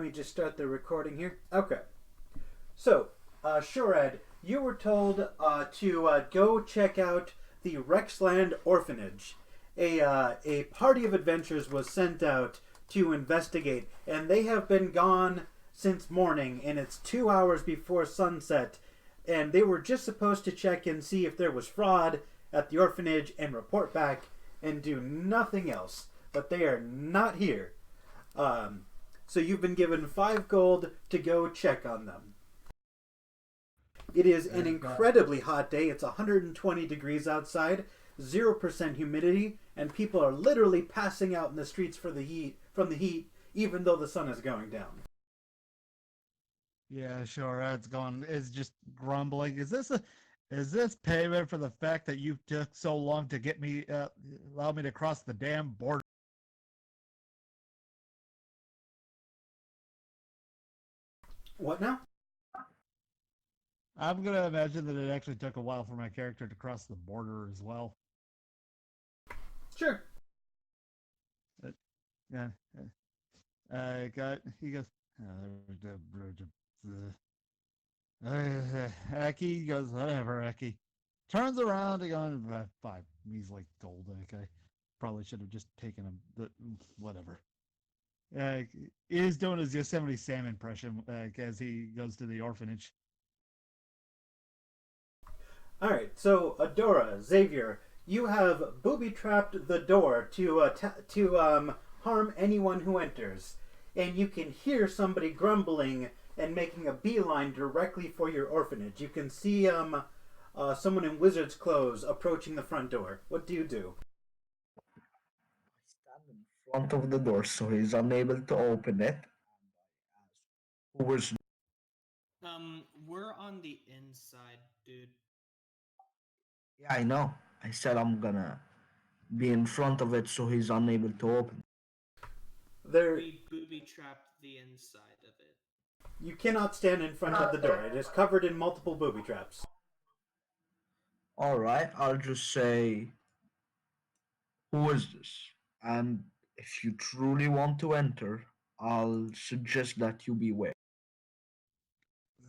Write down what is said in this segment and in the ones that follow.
me just start the recording here. Okay. So, Shurad, you were told to go check out the Rexland Orphanage. A party of adventurers was sent out to investigate, and they have been gone since morning, and it's 2 hours before sunset. And they were just supposed to check and see if there was fraud at the orphanage and report back and do nothing else. But they are not here. So you've been given 5 gold to go check on them. It is an incredibly hot day. It's 120 degrees outside, 0% humidity, and people are literally passing out in the streets from the heat, even though the sun is going down. Yeah, sure. It's just grumbling. Is this payment for the fact that you took so long to get me, allow me to cross the damn border? What now? I'm gonna imagine that it actually took a while for my character to cross the border as well. Sure. Yeah. He goes, Eki goes, whatever, Eki. Turns around and goes, 5 measly gold. Okay. Probably should have just taken him, but whatever. He's doing his Yosemite Sam impression as he goes to the orphanage. All right. So Adora, Xavier, you have booby-trapped the door to harm anyone who enters, and you can hear somebody grumbling and making a beeline directly for your orphanage. You can see someone in wizard's clothes approaching the front door. What do you do? Stand in front of the door so he's unable to open it. Who was We're on the inside, dude. Yeah, I know. I said I'm gonna be in front of it so he's unable to open. There, We booby trapped the inside of it. you cannot stand in front of the door. It is covered in multiple booby traps. Alright, I'll just say, who is this? And if you truly want to enter, I'll suggest that you beware.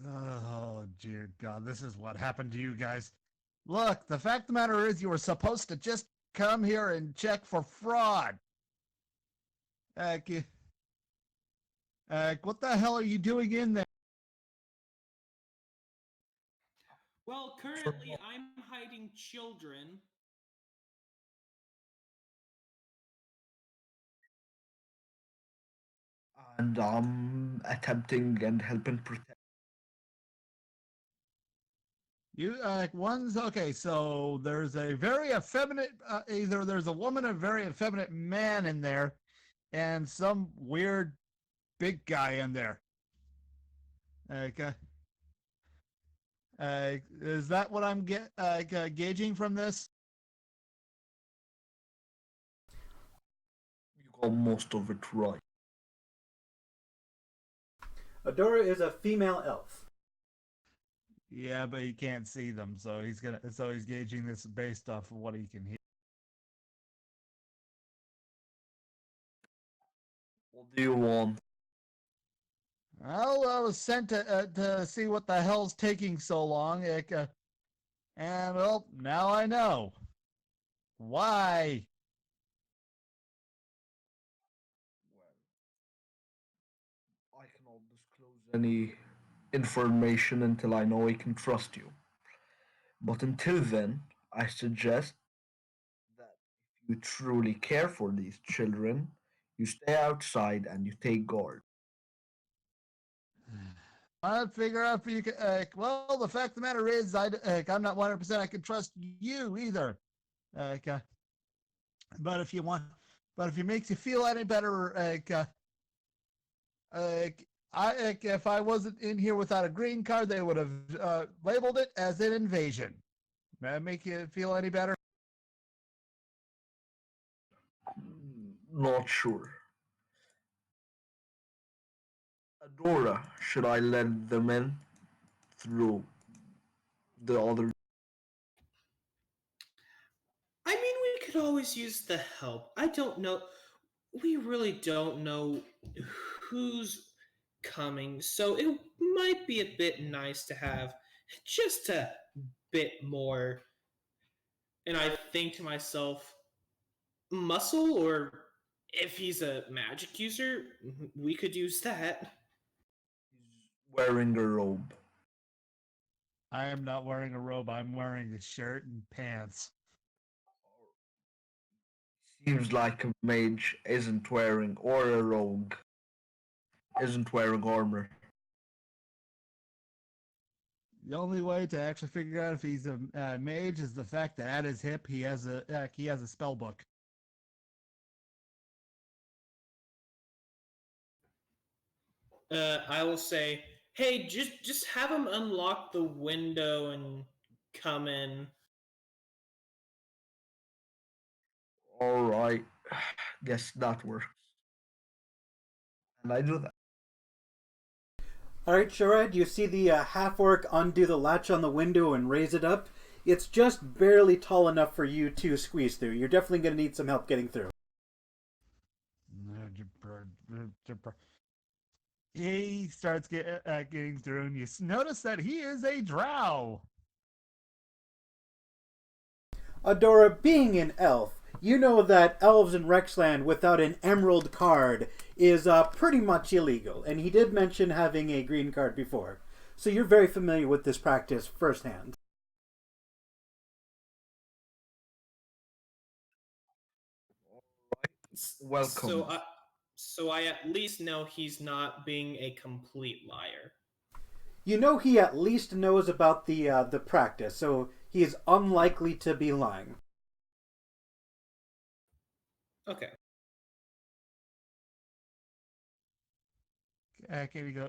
Oh, dear God, this is what happened to you guys. Look, the fact of the matter is you were supposed to just come here and check for fraud. What the hell are you doing in there? Well, currently I'm hiding children. And I'm attempting and helping protect. You one's okay. So there's a very effeminate, either there's a woman, a very effeminate man in there, and some weird big guy in there. Okay. Is that what I'm gauging from this? You got most of it right. Adora is a female elf. Yeah, but he can't see them, so he's gauging this based off of what he can hear. What do you want? Well, I was sent to see what the hell's taking so long, and well, now I know why. Well, I cannot disclose any information until I know I can trust you. But until then, I suggest that if you truly care for these children, you stay outside and you take guard. I'd figure out if you could. Well, the fact of the matter is, I'm not 100%. I can trust you either. Uh, but if you want, but if it makes you feel any better, if I wasn't in here without a green card, they would have labeled it as an invasion. May that make you feel any better? Not sure. Adora, should I let them in through the other? I mean, we could always use the help. I don't know. We really don't know who's coming, so it might be a bit nice to have just a bit more. And I think to myself, muscle, or if he's a magic user, we could use that. He's wearing a robe. I am not wearing a robe. I'm wearing a shirt and pants. Seems like a mage isn't wearing, or a rogue isn't wearing armor. The only way to actually figure out if he's a mage is the fact that at his hip he has a spell book. I will say, hey, just have him unlock the window and come in. Alright, guess that works. And I do that. All right, Sharad, you see the half-orc undo the latch on the window and raise it up. It's just barely tall enough for you to squeeze through. You're definitely going to need some help getting through. He starts getting through, and you notice that he is a drow. Adora, being an elf, you know that elves in Rexland without an emerald card is pretty much illegal. And he did mention having a green card before. So you're very familiar with this practice firsthand. Welcome. So I at least know he's not being a complete liar. You know he at least knows about the practice, so he is unlikely to be lying. Okay. Here we go.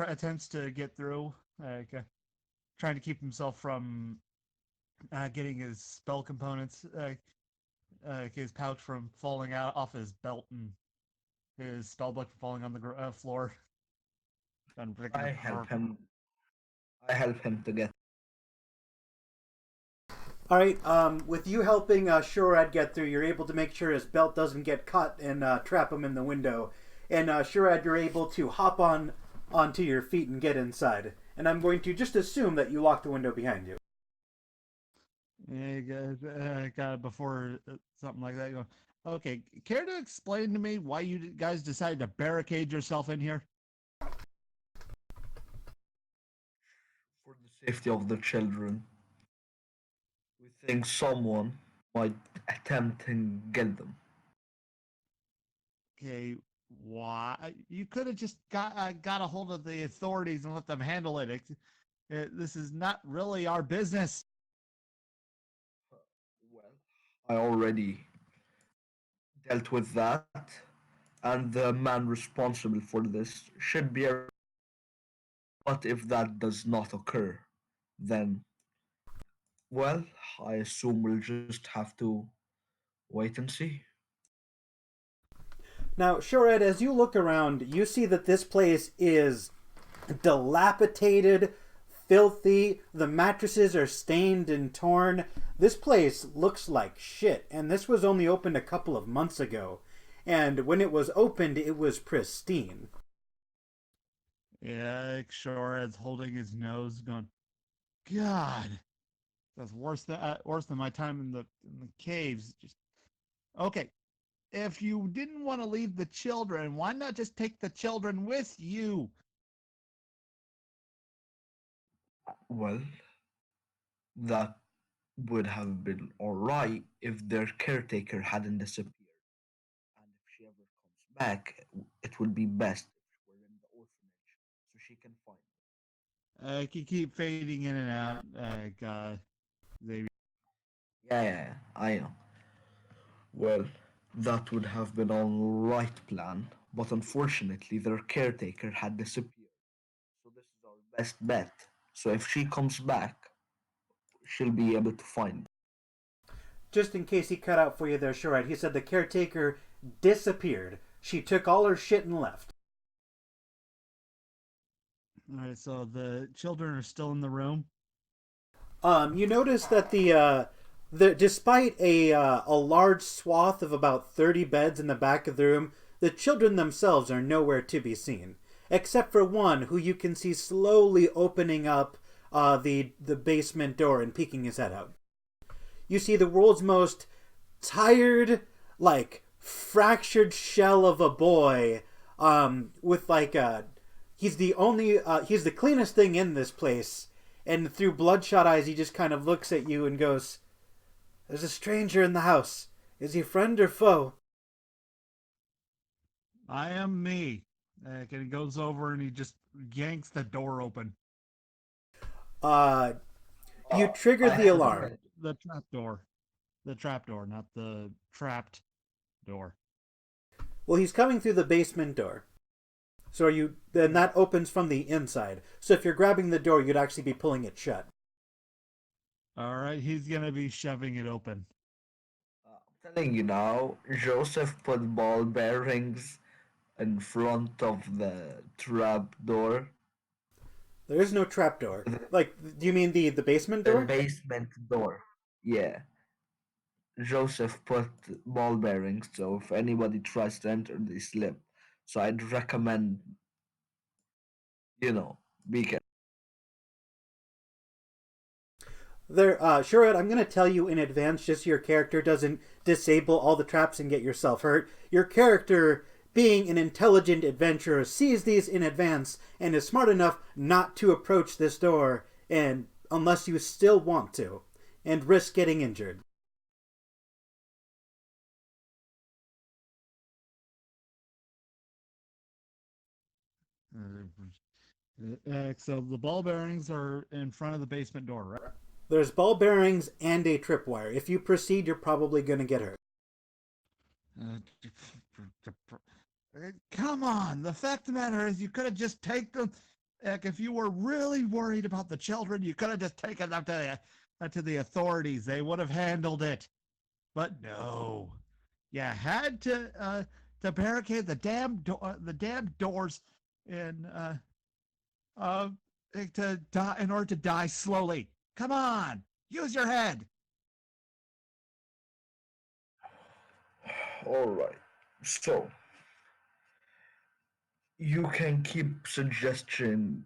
Attempts to get through, trying to keep himself from getting his spell components, his pouch from falling out off his belt, and his spell book from falling on the floor. I help him. I help him to get. All right. With you helping Shurad get through, you're able to make sure his belt doesn't get cut and trap him in the window. And Shurad, you're able to hop onto your feet and get inside. And I'm going to just assume that you lock the window behind you. Yeah, before something like that. You go, okay, care to explain to me why you guys decided to barricade yourself in here? For the safety of the children. We think someone might attempt and get them. Okay, why? You could have just got a hold of the authorities and let them handle it. This is not really our business. Well, I already dealt with that, and the man responsible for this should be. But if that does not occur, then, well, I assume we'll just have to wait and see. Now, Shurad, as you look around, you see that this place is dilapidated, filthy. The mattresses are stained and torn. This place looks like shit, and this was only opened a couple of months ago. And when it was opened, it was pristine. Yeah, Shorad's holding his nose, going, God, that's worse than my time in the caves. Just okay. If you didn't want to leave the children, why not just take the children with you? Well, that would have been alright if their caretaker hadn't disappeared. And if she ever comes back, it would be best if she were in the orphanage so she can find them. You keep fading in and out. They Yeah, I know. Well, that would have been a right plan, but unfortunately their caretaker had disappeared. So this is our best bet. So if she comes back, she'll be able to find them. Just in case he cut out for you there, Shurad, he said the caretaker disappeared. She took all her shit and left. All right, so the children are still in the room. You notice that despite a large swath of about 30 beds in the back of the room, The children themselves are nowhere to be seen, except for one who you can see slowly opening up the basement door and peeking his head out. You see the world's most tired, like fractured shell of a boy, with like a he's the cleanest thing in this place, and through bloodshot eyes he just kind of looks at you and goes, "There's a stranger in the house. Is he friend or foe?" I am me. And he goes over and he just yanks the door open. Uh, you Uh, trigger I the have alarm. read. The trap door. The trap door, not the trapped door. Well, he's coming through the basement door. So are you? Then that opens from the inside. So if you're grabbing the door, you'd actually be pulling it shut. All right, he's gonna be shoving it open. I'm telling you now, Joseph put ball bearings in front of the trap door. There is no trap door. The, Like, do you mean the basement the door? basement door. Yeah. Joseph put ball bearings, so if anybody tries to enter, they slip. So I'd recommend, be careful. There, sure, Ed, I'm going to tell you in advance just so your character doesn't disable all the traps and get yourself hurt. Your character, being an intelligent adventurer, sees these in advance and is smart enough not to approach this door and unless you still want to and risk getting injured. So the ball bearings are in front of the basement door, right? There's ball bearings and a tripwire. If you proceed, you're probably going to get hurt. Uh, Come on. The fact of the matter is, you could have just taken them. If you were really worried about the children, you could have just taken them to the authorities. They would have handled it. But no, you had to barricade the damn doors in uh to die in order to die slowly. Come on, use your head. All right. So you can keep suggesting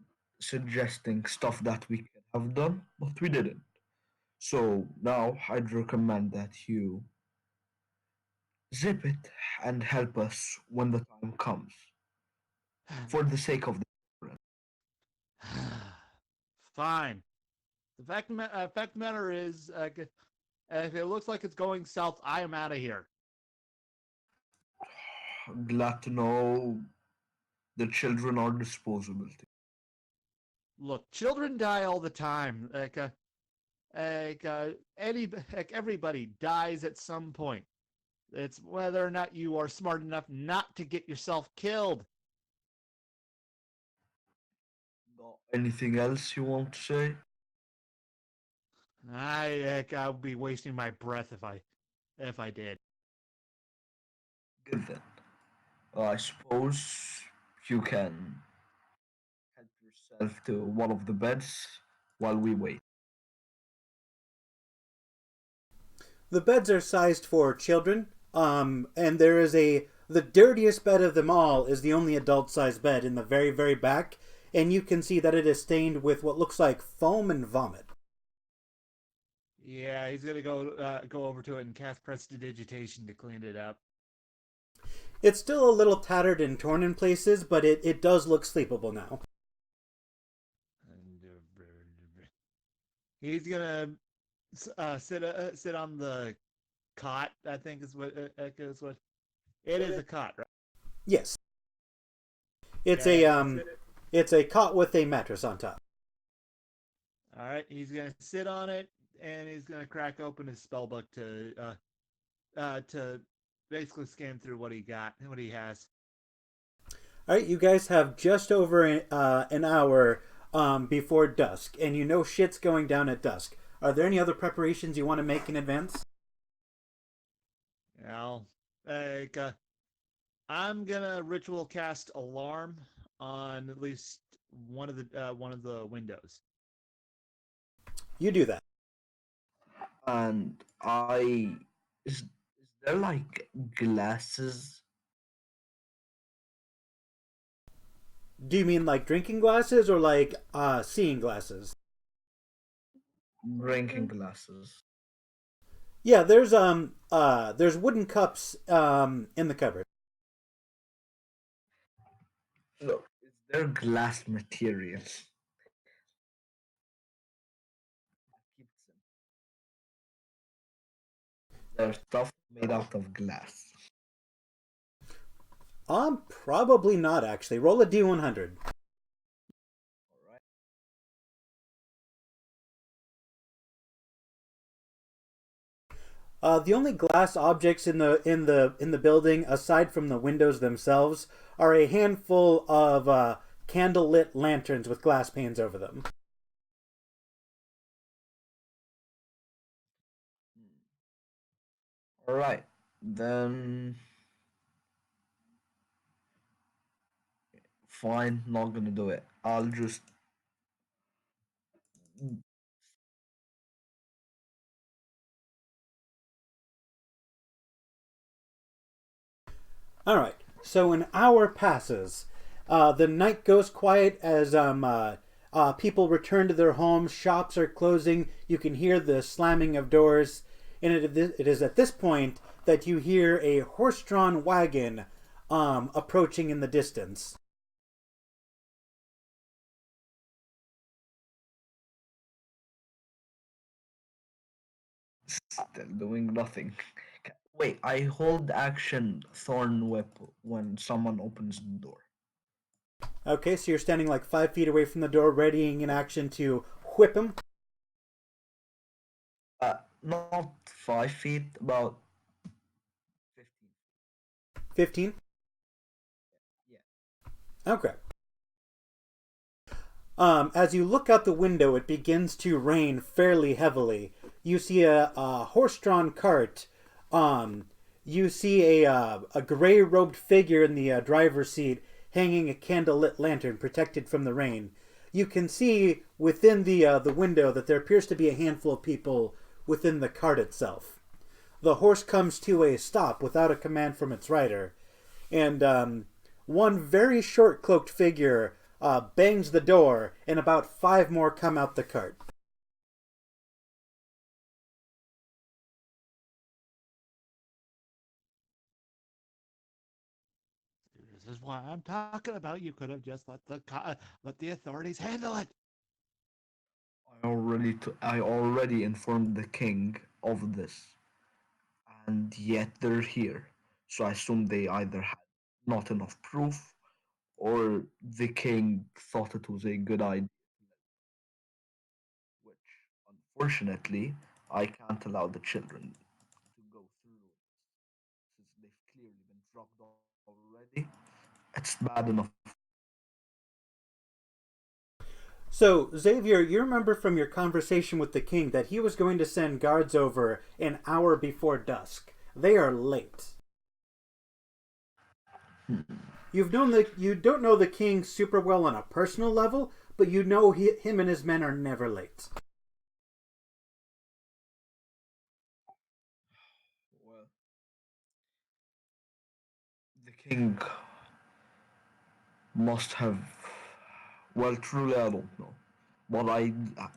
stuff that we could have done, but we didn't. So now I'd recommend that you zip it and help us when the time comes, for the sake of the children. Fine. The fact of the matter is, if it looks like it's going south, I am out of here. Glad to know the children are disposable. Look, children die all the time. Everybody dies at some point. It's whether or not you are smart enough not to get yourself killed. Anything else you want to say? I would be wasting my breath if I did. Good then. I suppose you can help yourself to one of the beds while we wait. The beds are sized for children, and there is the dirtiest bed of them all is the only adult-sized bed in the very, very back, and you can see that it is stained with what looks like foam and vomit. Yeah, he's gonna go over to it and cast prestidigitation to clean it up. It's still a little tattered and torn in places, but it does look sleepable now. He's gonna sit on the cot. I think is what it is, a cot, right? Yes, it's Yeah, a he's gonna sit. it's a cot with a mattress on top. All right, he's gonna sit on it and he's gonna crack open his spell book to basically scan through what he has. All right, you guys have just over an hour before dusk, and you know shit's going down at dusk. Are there any other preparations you want to make in advance? Now, like, I'm gonna ritual cast alarm on at least one of the windows. You do that. And is there like glasses Do you mean like drinking glasses or like seeing glasses? Drinking glasses. Yeah, there's wooden cups in the cupboard. Look, is there glass materials? Keep it simple. There's stuff made out of glass. Probably not actually. Roll a D100. All right. The only glass objects in the building, aside from the windows themselves, are a handful of candle-lit lanterns with glass panes over them. All right. Then fine, not gonna do it. I'll just All right. So an hour passes. The night goes quiet as people return to their homes. Shops are closing. You can hear the slamming of doors, and it is at this point that you hear a horse-drawn wagon approaching in the distance. still doing nothing. Wait, I hold action thorn whip when someone opens the door. Okay, so you're standing like 5 feet away from the door, readying in action to whip him. Not 5 feet, about 15. 15. Yeah. Okay. As you look out the window, it begins to rain fairly heavily. You see a horse-drawn cart. You see a gray-robed figure in the driver's seat, hanging a candle-lit lantern, protected from the rain. You can see within the window that there appears to be a handful of people within the cart itself. The horse comes to a stop without a command from its rider, and one very short cloaked figure bangs the door, and about five more come out the cart. This is why I'm talking about. You could have just let the authorities handle it. I already informed the king of this, and yet they're here. So I assume they either had not enough proof, or the king thought it was a good idea, which unfortunately I can't allow the children to go through since they've clearly been drugged already. It's bad enough. So, Xavier, you remember from your conversation with the king that he was going to send guards over an hour before dusk. They are late. You don't know the king super well on a personal level, but you know him and his men are never late. Well, the king must have. Well, truly, I don't know. But I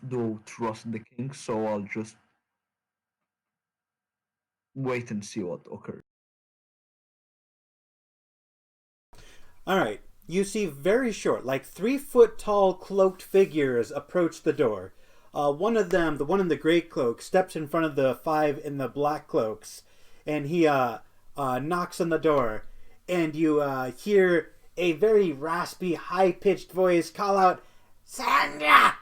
do trust the king, so I'll just wait and see what occurs. All right. You see very short, like 3 foot tall cloaked figures approach the door. One of them, the one in the gray cloak, steps in front of the five in the black cloaks, and he knocks on the door. And you hear a very raspy, high pitched voice call out, "Sandra,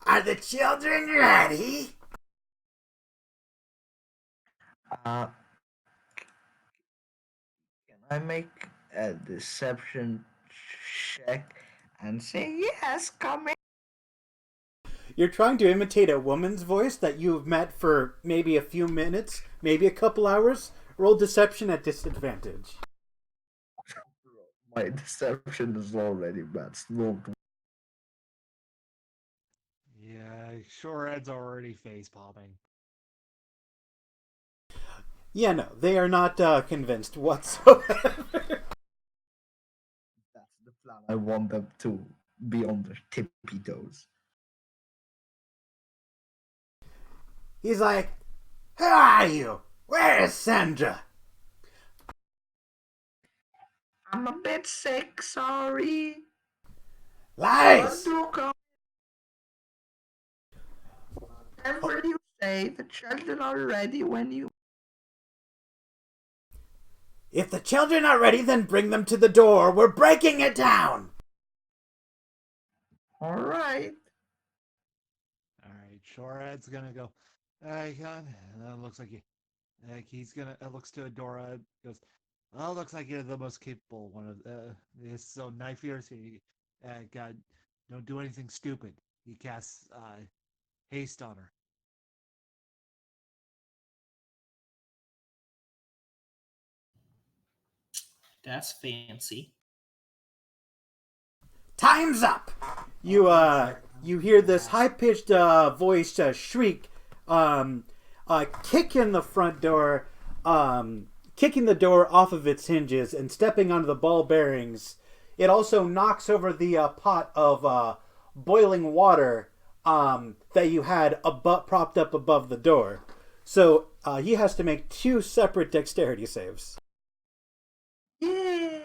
are the children ready?" Uh, can I make a deception check and say yes, come in? You're trying to imitate a woman's voice that you've met for maybe a few minutes, maybe a couple hours. Roll deception at disadvantage. My deception is already bad. Don't. Yeah, sure. Ed's already face palming. Yeah, no, they are not convinced whatsoever. the plan. I want them to be on their tippy toes. He's like, "Who are you? Where is Sandra?" I'm a bit sick, sorry. But Lies! do come. Remember you say the children are ready when you. If the children are ready, then bring them to the door. We're breaking it down. Alright. All right, Shorad's gonna go. Con, looks like he's gonna. Looks to Adora. Goes. Well, looks like you're the most capable one of this. So knife yours. God, don't do anything stupid. He casts haste on her. That's fancy. Time's up. You hear this high pitched voice shriek, kicking the front door, kicking the door off of its hinges and stepping onto the ball bearings. It also knocks over the pot of boiling water that you had propped up above the door. So he has to make two separate dexterity saves. Yay!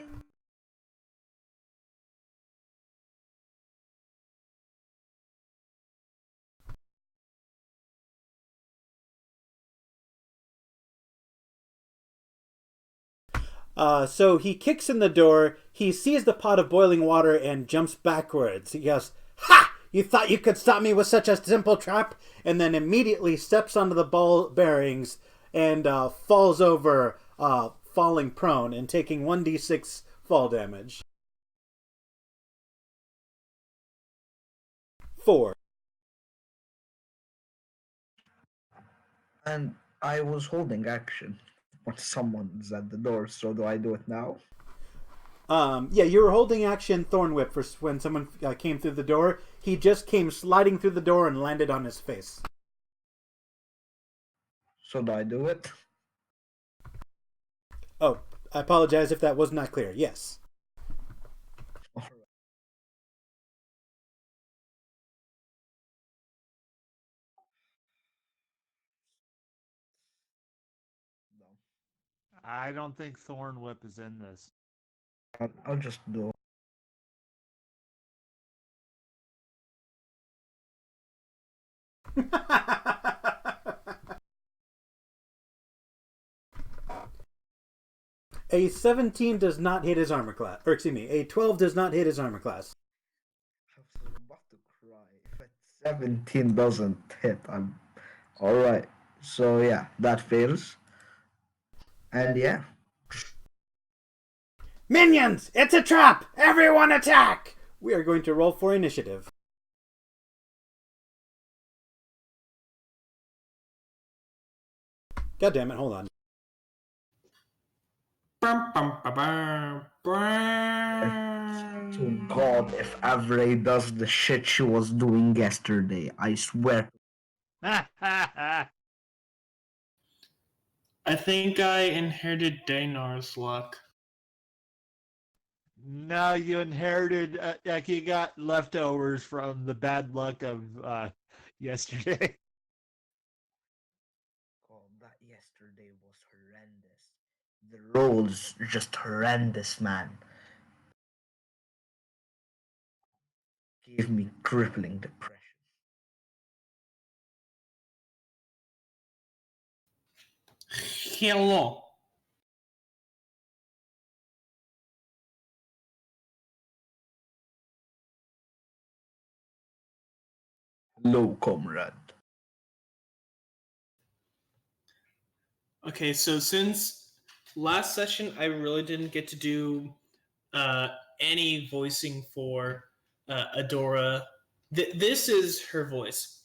So he kicks in the door, he sees the pot of boiling water and jumps backwards. He goes, "Ha! You thought you could stop me with such a simple trap?" And then immediately steps onto the ball bearings and falls over, falling prone and taking 1d6 fall damage. 4. And I was holding action when someone's at the door, so do I do it now? Yeah, you were holding action Thorn Whip for when someone came through the door. He just came sliding through the door and landed on his face. So do I do it? Oh, I apologize if that was not clear. Yes. Alright. No. I don't think Thorn Whip is in this. I'll just do it. A 17 does not hit his armor class. Or excuse me, a 12 does not hit his armor class. I was about to cry. If a 17 doesn't hit, I'm. Alright. So yeah, that fails. And yeah. Minions! It's a trap! Everyone attack! We are going to roll for initiative. God damn it, hold on. To God, if Avery does the shit she was doing yesterday, I swear. I think I inherited Daynar's luck. No, you inherited. Like you got leftovers from the bad luck of yesterday. God, that yesterday was horrendous. The rolls just horrendous, man. Gave me crippling depression. Hello. Low, comrade. Okay, so since last session I really didn't get to do uh, any voicing for Adora, this is her voice.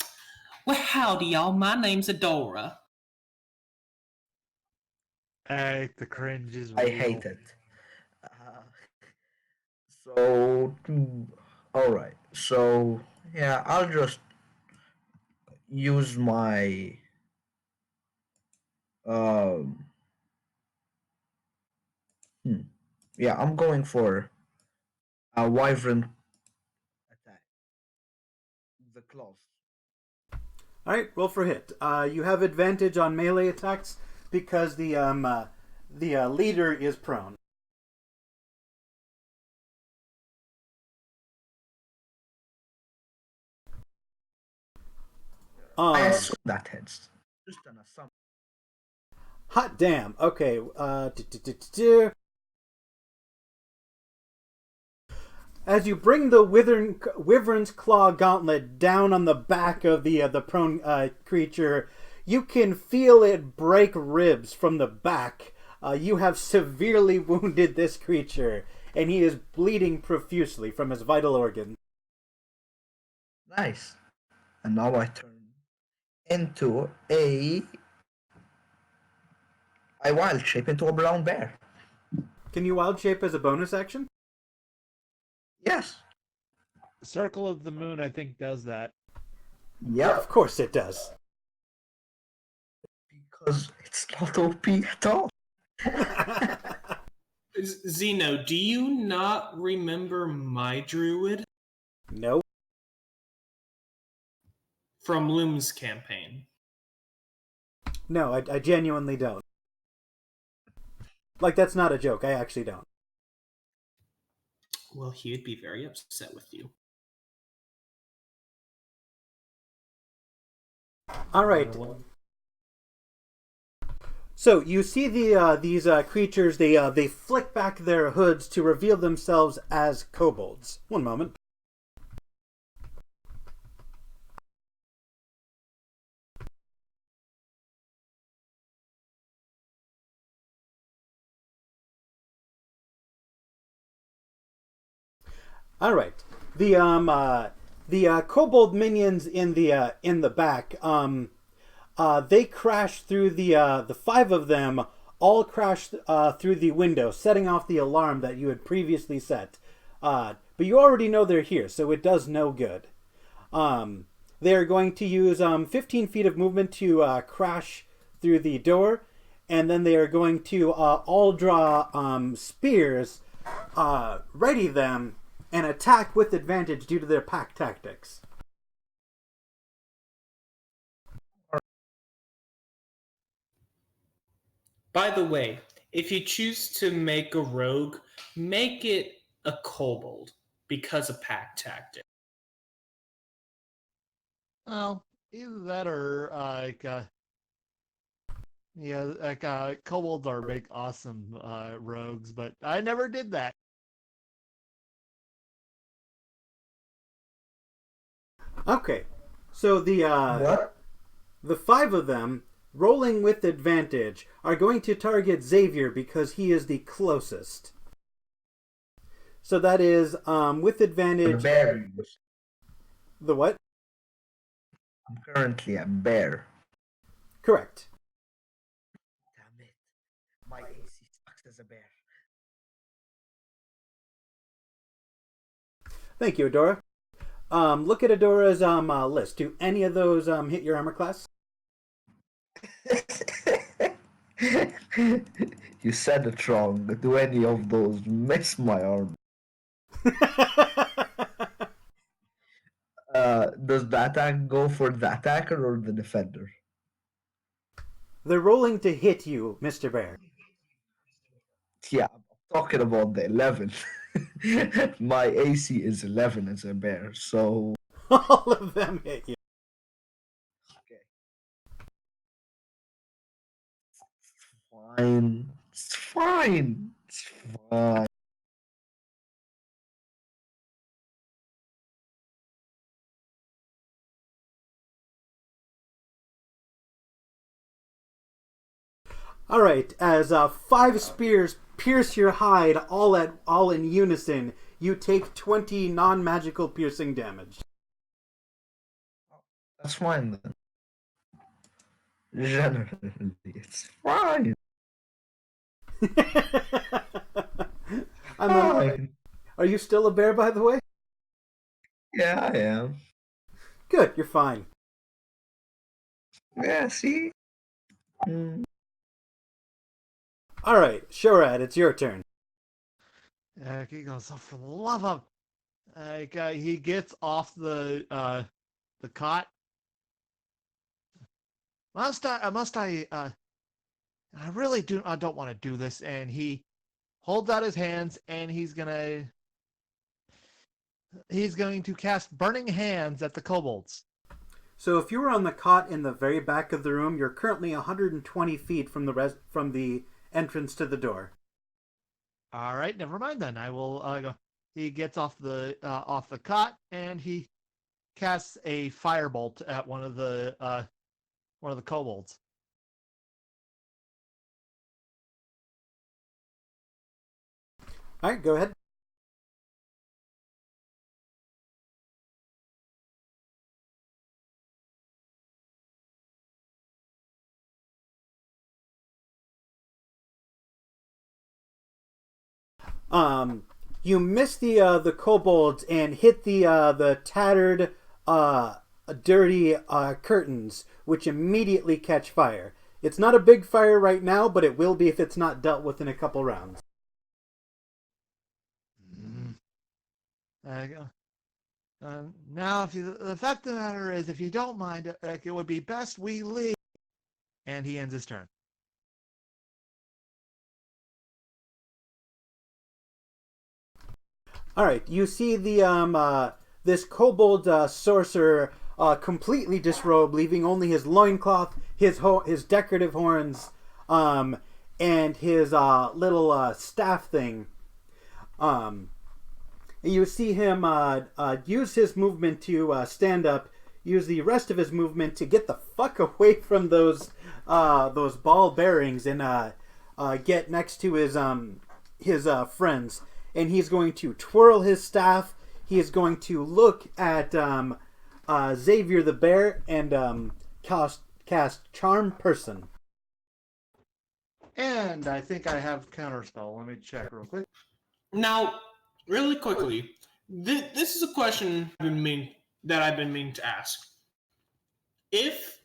Well, howdy, y'all. My name's Adora. The cringe is I real. hate it. So, alright. So, yeah, I'll just use my. Um, hmm. Yeah, I'm going for A wyvern attack. The claws. All right, roll for hit. You have advantage on melee attacks because the leader is prone. I assume that hits. Just an assumption. Hot damn. Okay. As you bring the wyvern's claw gauntlet down on the back of the prone creature, you can feel it break ribs from the back. You have severely wounded this creature, and he is bleeding profusely from his vital organ. Nice. And now I turn into I wild shape into a brown bear. Can you wild shape as a bonus action? Yes. Circle of the Moon, I think, does that. Yep. Of course it does. Because it's not OP at all. Zeno, do you not remember my druid No. from Loom's campaign? No, I genuinely don't. Like, that's not a joke. I actually don't. Well, he would be very upset with you. All right. So you see these creatures. They flick back their hoods to reveal themselves as kobolds. One moment. All right. The kobold minions in the back. They crash through the five of them all crashed through the window, setting off the alarm that you had previously set. But you already know they're here, so it does no good. They are going to use 15 feet of movement to crash through the door, and then they are going to all draw spears, ready them, and attack with advantage due to their pack tactics. By the way, if you choose to make a rogue, make it a kobold because of pack tactic. Well, either that or kobolds are big, awesome rogues, but I never did that. Okay, so What? the five of them, rolling with advantage, are going to target Xavier because he is the closest. So that is with The advantage. bear. The what? I'm currently a bear. Correct. Damn it. My AC sucks as a bear. Thank you, Adora. Look at Adora's list. Do any of those hit your armor class? You said it wrong. Do any of those miss my arm? Does the attack go for the attacker or the defender? They're rolling to hit you, Mr. Bear. Yeah, I'm talking about the 11. My AC is 11 as a bear, so. All of them hit you. Okay. Fine. It's fine. It's fine. All right, as five spears pierce your hide all in unison, you take 20 non-magical piercing damage. That's fine then. Generally, it's fine. Fine. Are you still a bear, by the way? Yeah, I am. Good, you're fine. Yeah, see? Mm. All right, Shorad, it's your turn. He goes, oh, for the love of... he gets off the cot. I really I don't want to do this. And he holds out his hands, and he's going to cast Burning Hands at the kobolds. So if you were on the cot in the very back of the room, you're currently 120 feet from the entrance to the door. All right, never mind then. I will go. He gets off the cot, and he casts a firebolt at one of the kobolds. All right, go ahead. You miss the kobolds and hit the tattered, dirty curtains, which immediately catch fire. It's not a big fire right now, but it will be if it's not dealt with in a couple rounds. Now, the fact of the matter is, if you don't mind, it would be best we leave. And he ends his turn. All right, you see this kobold sorcerer completely disrobed, leaving only his loincloth, his decorative horns, and his little staff thing. You see him use his movement to stand up, use the rest of his movement to get the fuck away from those ball bearings and get next to his friends. And he's going to twirl his staff. He is going to look at Xavier the bear and cast Charm Person. And I think I have Counterspell. Let me check real quick. Now, really quickly, this is a question I've been meaning to ask. If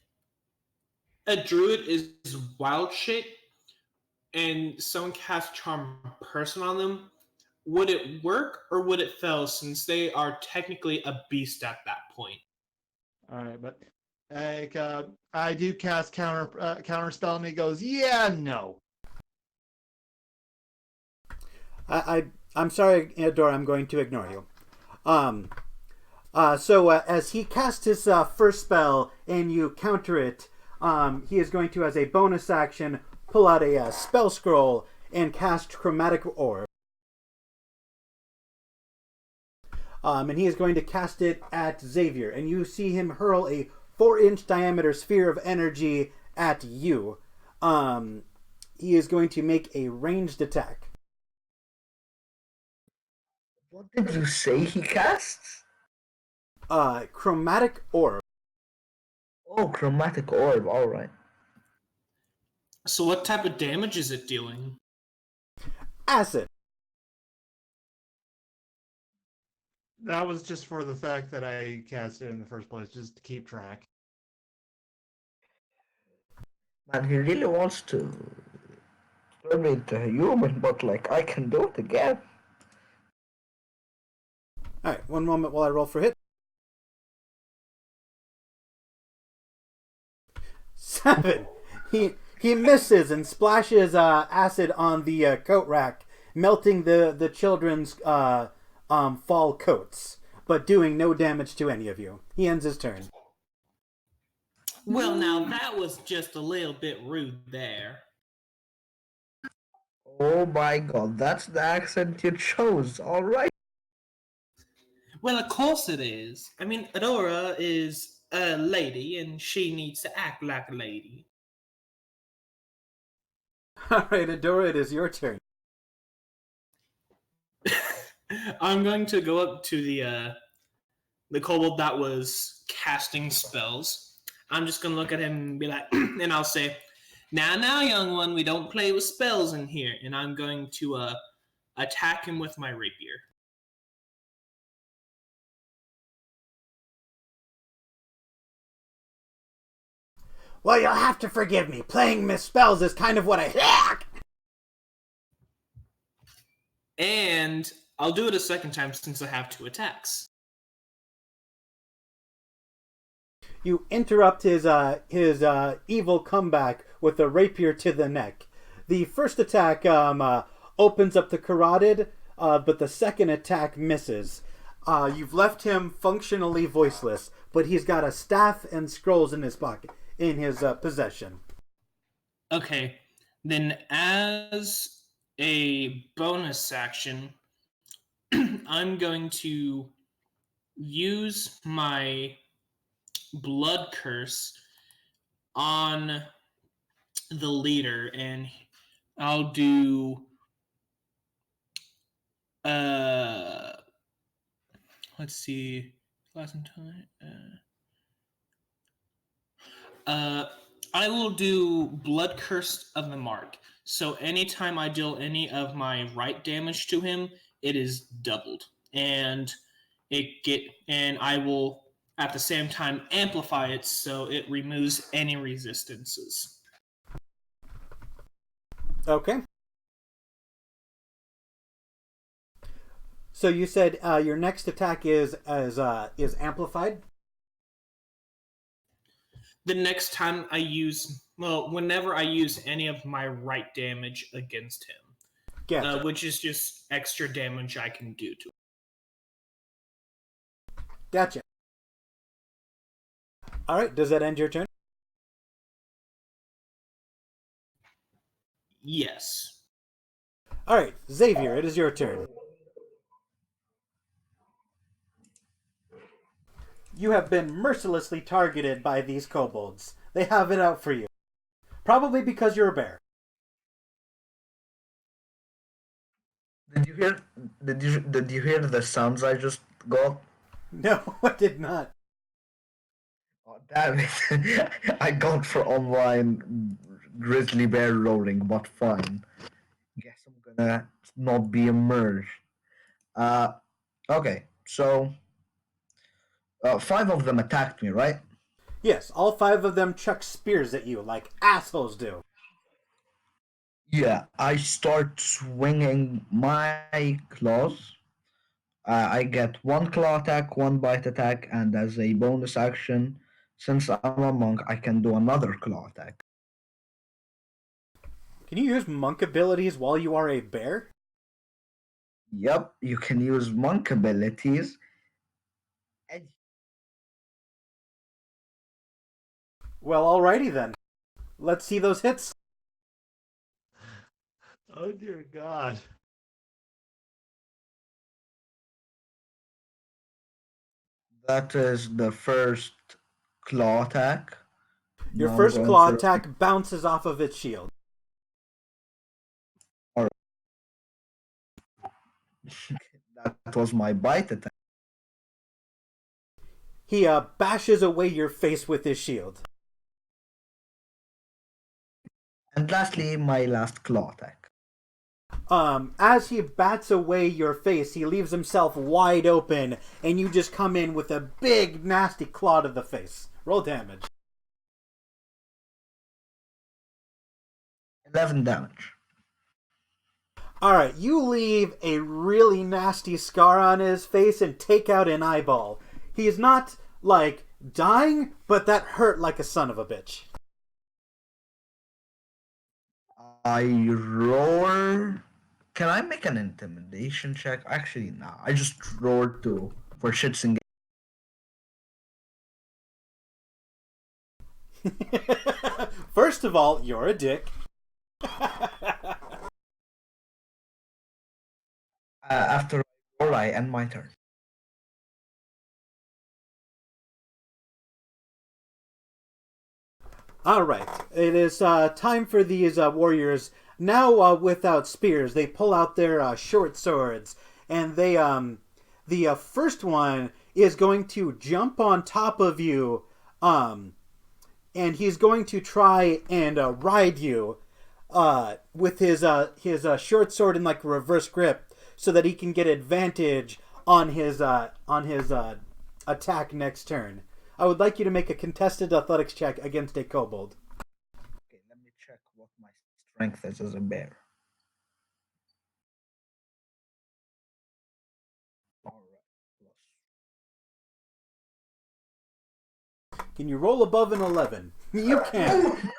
a druid is wild shape and someone casts Charm Person on them, would it work or would it fail since they are technically a beast at that point? All right, but I do cast Counterspell, and he goes, yeah, no. I'm sorry, Dora, I'm going to ignore you. So as he casts his first spell and you counter it, he is going to, as a bonus action, pull out a spell scroll and cast Chromatic Orb. And he is going to cast it at Xavier. And you see him hurl a 4-inch diameter sphere of energy at you. He is going to make a ranged attack. What did you say he casts? Chromatic Orb. Oh, Chromatic Orb, alright. So what type of damage is it dealing? Acid. That was just for the fact that I cast it in the first place, just to keep track. Man, he really wants to turn me into a human, but I can do it again. Alright, one moment while I roll for hit. 7. He misses and splashes acid on the coat rack, melting the children's fall coats, but doing no damage to any of you. He ends his turn. Well, now that was just a little bit rude there. Oh my god, that's the accent you chose, alright. Well, of course it is. I mean, Adora is a lady, and she needs to act like a lady. Alright, Adora, it is your turn. I'm going to go up to the kobold that was casting spells. I'm just going to look at him and be like, and I'll say, now, young one, we don't play with spells in here. And I'm going to attack him with my rapier. Well, you'll have to forgive me. Playing misspells is kind of what I... And I'll do it a second time since I have two attacks. You interrupt his evil comeback with a rapier to the neck. The first attack opens up the carotid, but the second attack misses. You've left him functionally voiceless, but he's got a staff and scrolls in his pocket, in his possession. Okay, then as a bonus action, I'm going to use my blood curse on the leader, and I'll do uh let's see last time uh I will do blood curse of the mark. So anytime I deal any of my right damage to him, it is doubled. And I will at the same time amplify it so it removes any resistances. Okay. So you said your next attack is amplified. The next time I use, well, whenever I use any of my right damage against him, Gotcha. which is just extra damage I can do to him. Gotcha. All right. Does that end your turn? Yes. All right, Xavier. It is your turn. You have been mercilessly targeted by these kobolds. They have it out for you. Probably because you're a bear. Did you hear? Did you hear the sounds I just got? No, I did not. Oh, damn it! I got for online grizzly bear rolling, but fine. Guess I'm gonna not be emerged. Uh, okay. So five of them attacked me, right? Yes, all five of them chuck spears at you like assholes do. Yeah. I start swinging my claws. I get one claw attack, one bite attack, and as a bonus action, since I'm a monk, I can do another claw attack. Can you use monk abilities while you are a bear? Yep, you can use monk abilities. And Well, alrighty then. Let's see those hits. Oh dear God. that is the first claw attack. Your Now I'm first going claw for attack bounces off of its shield. Alright, that was my bite attack. He bashes away your face with his shield. And lastly, my last claw attack. As he bats away your face, he leaves himself wide open, and you just come in with a big, nasty claw to the face. Roll damage. 11 damage. Alright, you leave a really nasty scar on his face and take out an eyeball. He's not, like, dying, but that hurt like a son of a bitch. I roar. Can I make an intimidation check? Actually, nah. I just roared too for shits and First of all, you're a dick. after I roar, I end my turn. Alright, it is time for these warriors. Now, without spears, they pull out their short swords, and the first one is going to jump on top of you, and he's going to try and ride you with his short sword in like reverse grip, so that he can get advantage on his attack next turn. I would like you to make a contested athletics check against a kobold. Okay, let me check what my strength is as a bear. Can you roll above an 11? You can.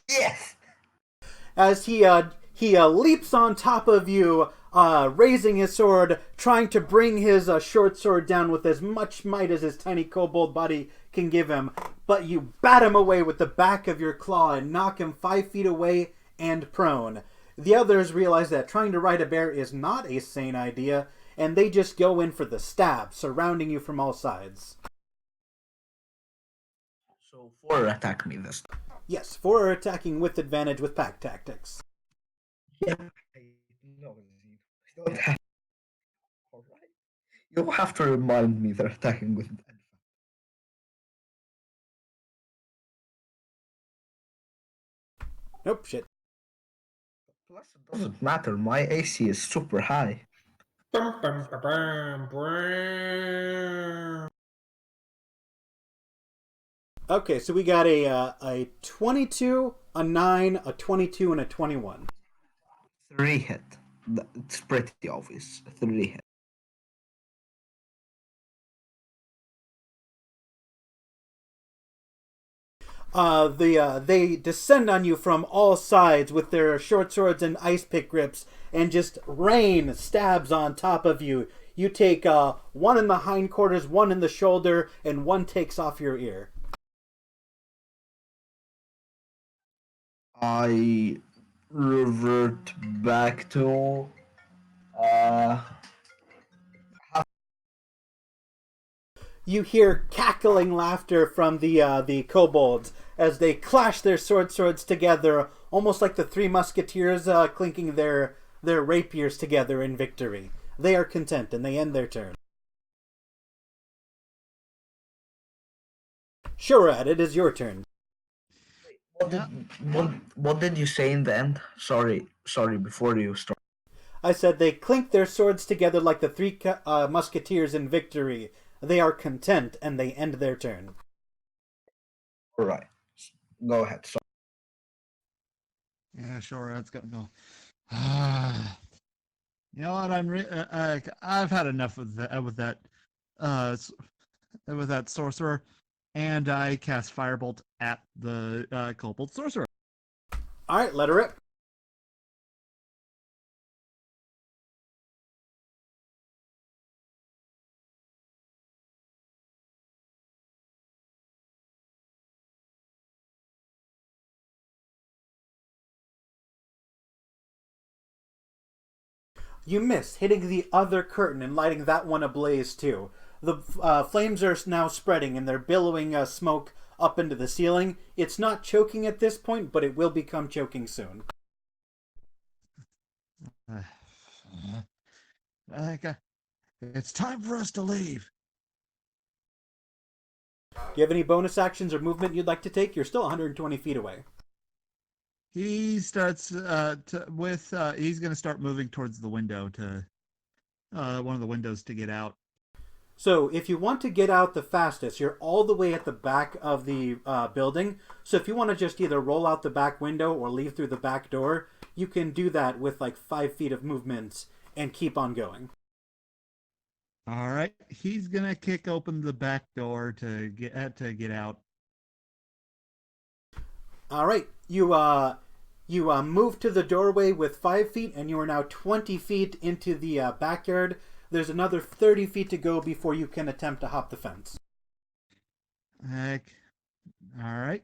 Yes! As he leaps on top of you, raising his sword, trying to bring his short sword down with as much might as his tiny kobold body can give him. But you bat him away with the back of your claw and knock him 5 feet away and prone. The others realize that trying to ride a bear is not a sane idea, and they just go in for the stab, surrounding you from all sides. So 4 attack me this time. Yes, 4 are attacking with advantage with pack tactics. Yeah, I know. I don't have. Alright. You'll have to remind me they're attacking with advantage. Nope, shit. Plus, it doesn't matter. My AC is super high. Brum, brum, brum, brum, brum. Okay, so we got a 22, a 9, a 22, and a 21. 3 hit. It's pretty obvious. 3 hit. They descend on you from all sides with their short swords and ice pick grips, and just rain stabs on top of you. You take 1 in the hindquarters, 1 in the shoulder, and 1 takes off your ear. I revert back to uh You hear cackling laughter from the kobolds as they clash their swords together, almost like the 3 musketeers clinking their rapiers together in victory. They are content and they end their turn. Shurad, it is your turn. what did you say in the end? Sorry, before you start. I said they clink their swords together like the 3 musketeers in victory. They are content and they end their turn. Alright. Go ahead. Sorry. Yeah, sure. That's gonna go. You know what? I've had enough with that with that sorcerer, and I cast Firebolt at the kobold sorcerer. Alright, let her rip. You miss, hitting the other curtain and lighting that one ablaze too. The flames are now spreading and they're billowing smoke up into the ceiling. It's not choking at this point, but it will become choking soon. It's time for us to leave. Do you have any bonus actions or movement you'd like to take? You're still 120 feet away. He starts he's going to start moving towards the window to one of the windows to get out. So if you want to get out the fastest, you're all the way at the back of the building. So if you want to just either roll out the back window or leave through the back door, you can do that with like 5 feet of movement and keep on going. All right, he's gonna kick open the back door to get out. All right, you move to the doorway with 5 feet, and you are now 20 feet into the backyard. There's another 30 feet to go before you can attempt to hop the fence. All right.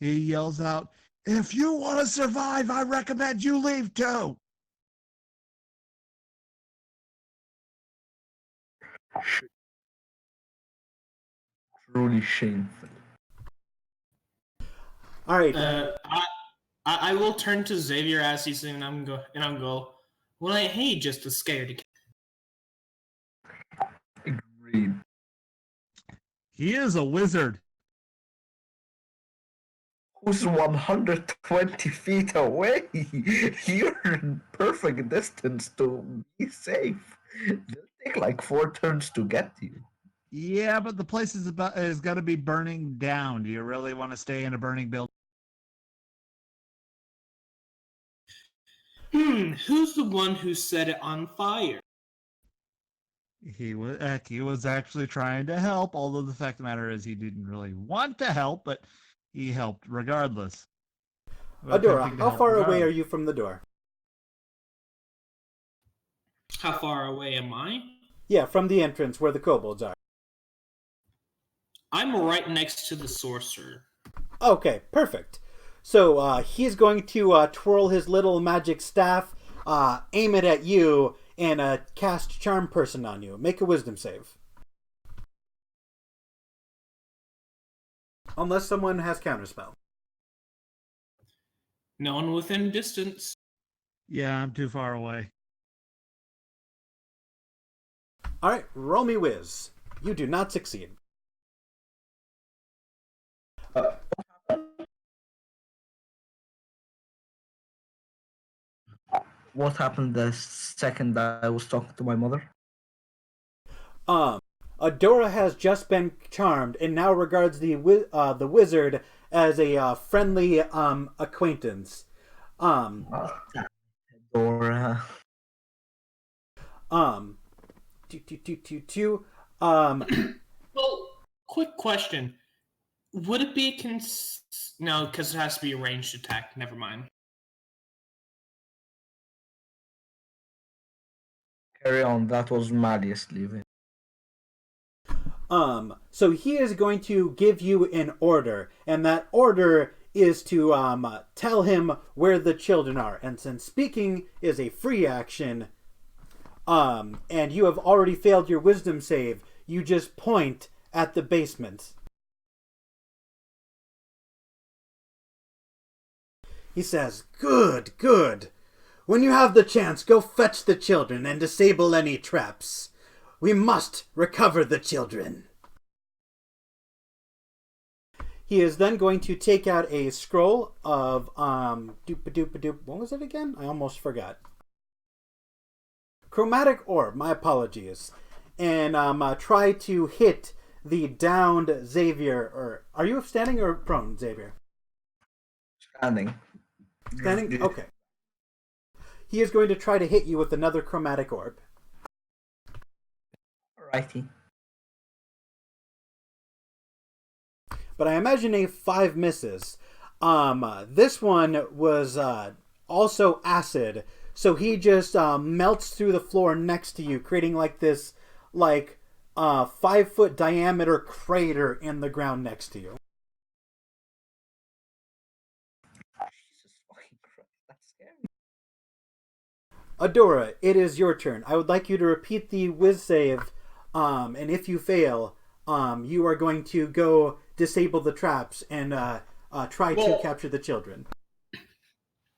He yells out, "If you want to survive, I recommend you leave too." Truly shameful. All right. I will turn to Xavier as he's and I'm go. Well, I hate just a scared. Agreed. He is a wizard. Who's 120 feet away? You're in perfect distance to be safe. They'll take like 4 turns to get to you. Yeah, but the place is going to be burning down. Do you really want to stay in a burning building? Who's the one who set it on fire? He was actually trying to help, although the fact of the matter is he didn't really want to help, but he helped regardless. Adora, how far away are you from the door? How far away am I? Yeah, from the entrance where the kobolds are. I'm right next to the sorcerer. Okay, perfect. So he's going to twirl his little magic staff, aim it at you, and cast Charm Person on you. Make a wisdom save. Unless someone has Counterspell. No one within distance. Yeah, I'm too far away. Alright, roll me whiz. You do not succeed. What happened the second that I was talking to my mother? Adora has just been charmed and now regards the wizard as a friendly acquaintance. Dora. Well, quick question. Would it be no, because it has to be a ranged attack. Never mind. Carry on. That was Malleus leaving. So he is going to give you an order, and that order is to tell him where the children are. And since speaking is a free action, and you have already failed your wisdom save, you just point at the basement. He says, "Good, good. When you have the chance, go fetch the children and disable any traps. We must recover the children." He is then going to take out a scroll of doop-a-doop-a-doop. What was it again? I almost forgot. Chromatic orb. My apologies. And try to hit the downed Xavier. Or are you standing or prone, Xavier? Standing. Standing. Okay. He is going to try to hit you with another chromatic orb. Righty. But I imagine a 5 misses. This one was also acid, so he just melts through the floor next to you, creating like this 5-foot diameter crater in the ground next to you. Jesus fucking Christ, that's scary. Adora, it is your turn. I would like you to repeat the whiz save, and if you fail, you are going to go disable the traps and try to capture the children.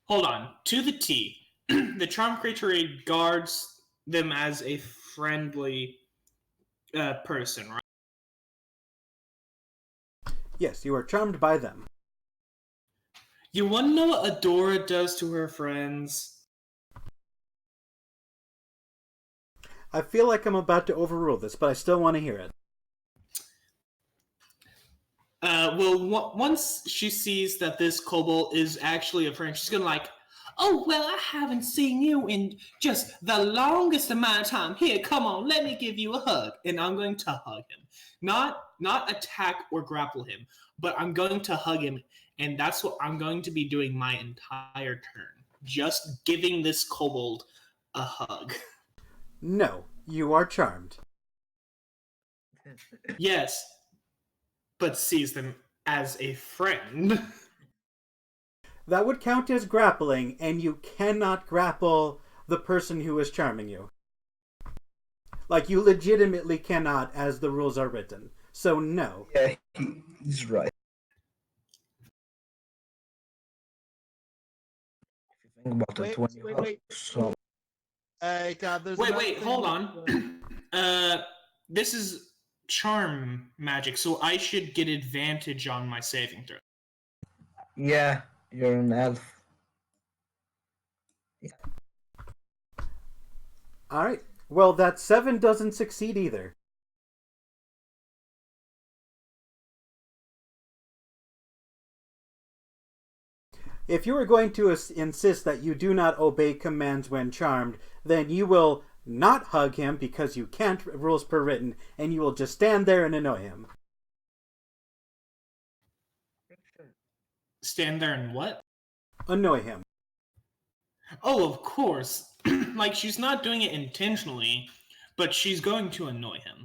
Hold on. To the T. The charm creature regards them as a friendly person, right? Yes, you are charmed by them. You want to know what Adora does to her friends? I feel like I'm about to overrule this, but I still want to hear it. Once she sees that this kobold is actually a friend, she's gonna oh, well, I haven't seen you in just the longest amount of time. Here, come on, let me give you a hug. And I'm going to hug him. Not attack or grapple him, but I'm going to hug him, and that's what I'm going to be doing my entire turn. Just giving this kobold a hug. No, you are charmed. Yes, but sees them as a friend. That would count as grappling, and you cannot grapple the person who is charming you. Like, you legitimately cannot, as the rules are written. So, no. Yeah, he's right. If you think about it, when you have some... Hey, God, there's Wait, hold on. This is charm magic, so I should get advantage on my saving throw. Yeah, you're an elf. Yeah. Alright. Well, that 7 doesn't succeed either. If you are going to insist that you do not obey commands when charmed, then you will not hug him because you can't, rules per written, and you will just stand there and annoy him. Stand there and what? Annoy him. Oh, of course. Like, she's not doing it intentionally, but she's going to annoy him.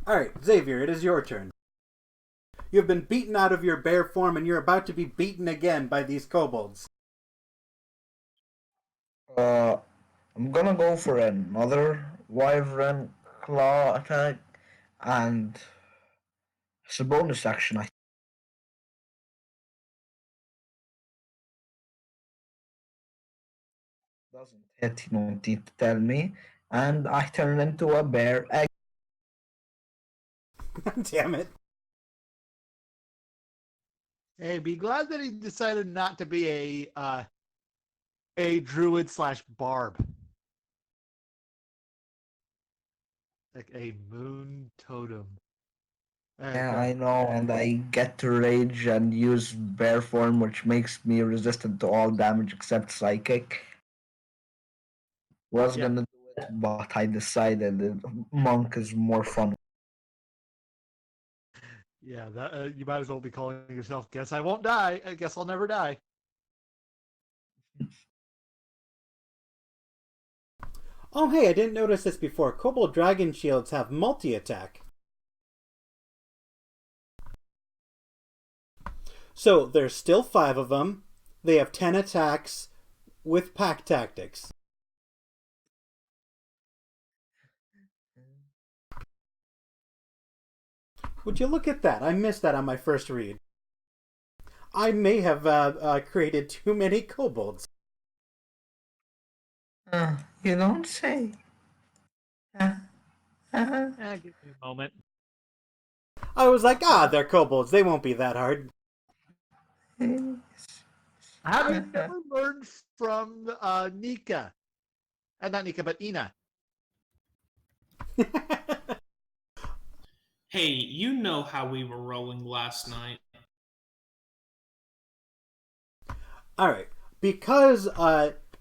Alright, Xavier, it is your turn. You have been beaten out of your bear form, and you're about to be beaten again by these kobolds. I'm gonna go for another wyvern claw attack, and it's a bonus action. I doesn't hit. You don't need to tell me, and I turn into a bear again. Damn it. Hey, be glad that he decided not to be a druid slash barb. Like a moon totem. Yeah, Okay. I know, and I get to rage and use bear form, which makes me resistant to all damage except psychic. Was Yeah. gonna do it, but I decided that monk is more fun. Yeah, that you might as well be calling yourself, guess I won't die. I guess I'll never die. Oh hey, I didn't notice this before. Kobold dragon shields have multi-attack. So there's still 5 of them. They have 10 attacks with pack tactics. Would you look at that? I missed that on my first read. I may have created too many kobolds. You don't say. Give me a moment. I was like, they're kobolds. They won't be that hard. Have you never learned from Nika? Not Nika, but Ina. Hey, you know how we were rolling last night. Alright, because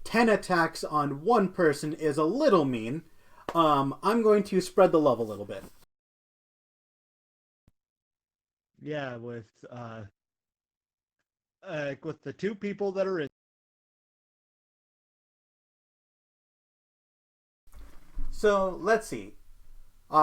10 attacks on one person is a little mean, I'm going to spread the love a little bit. Yeah, with the 2 people that are in. So let's see. They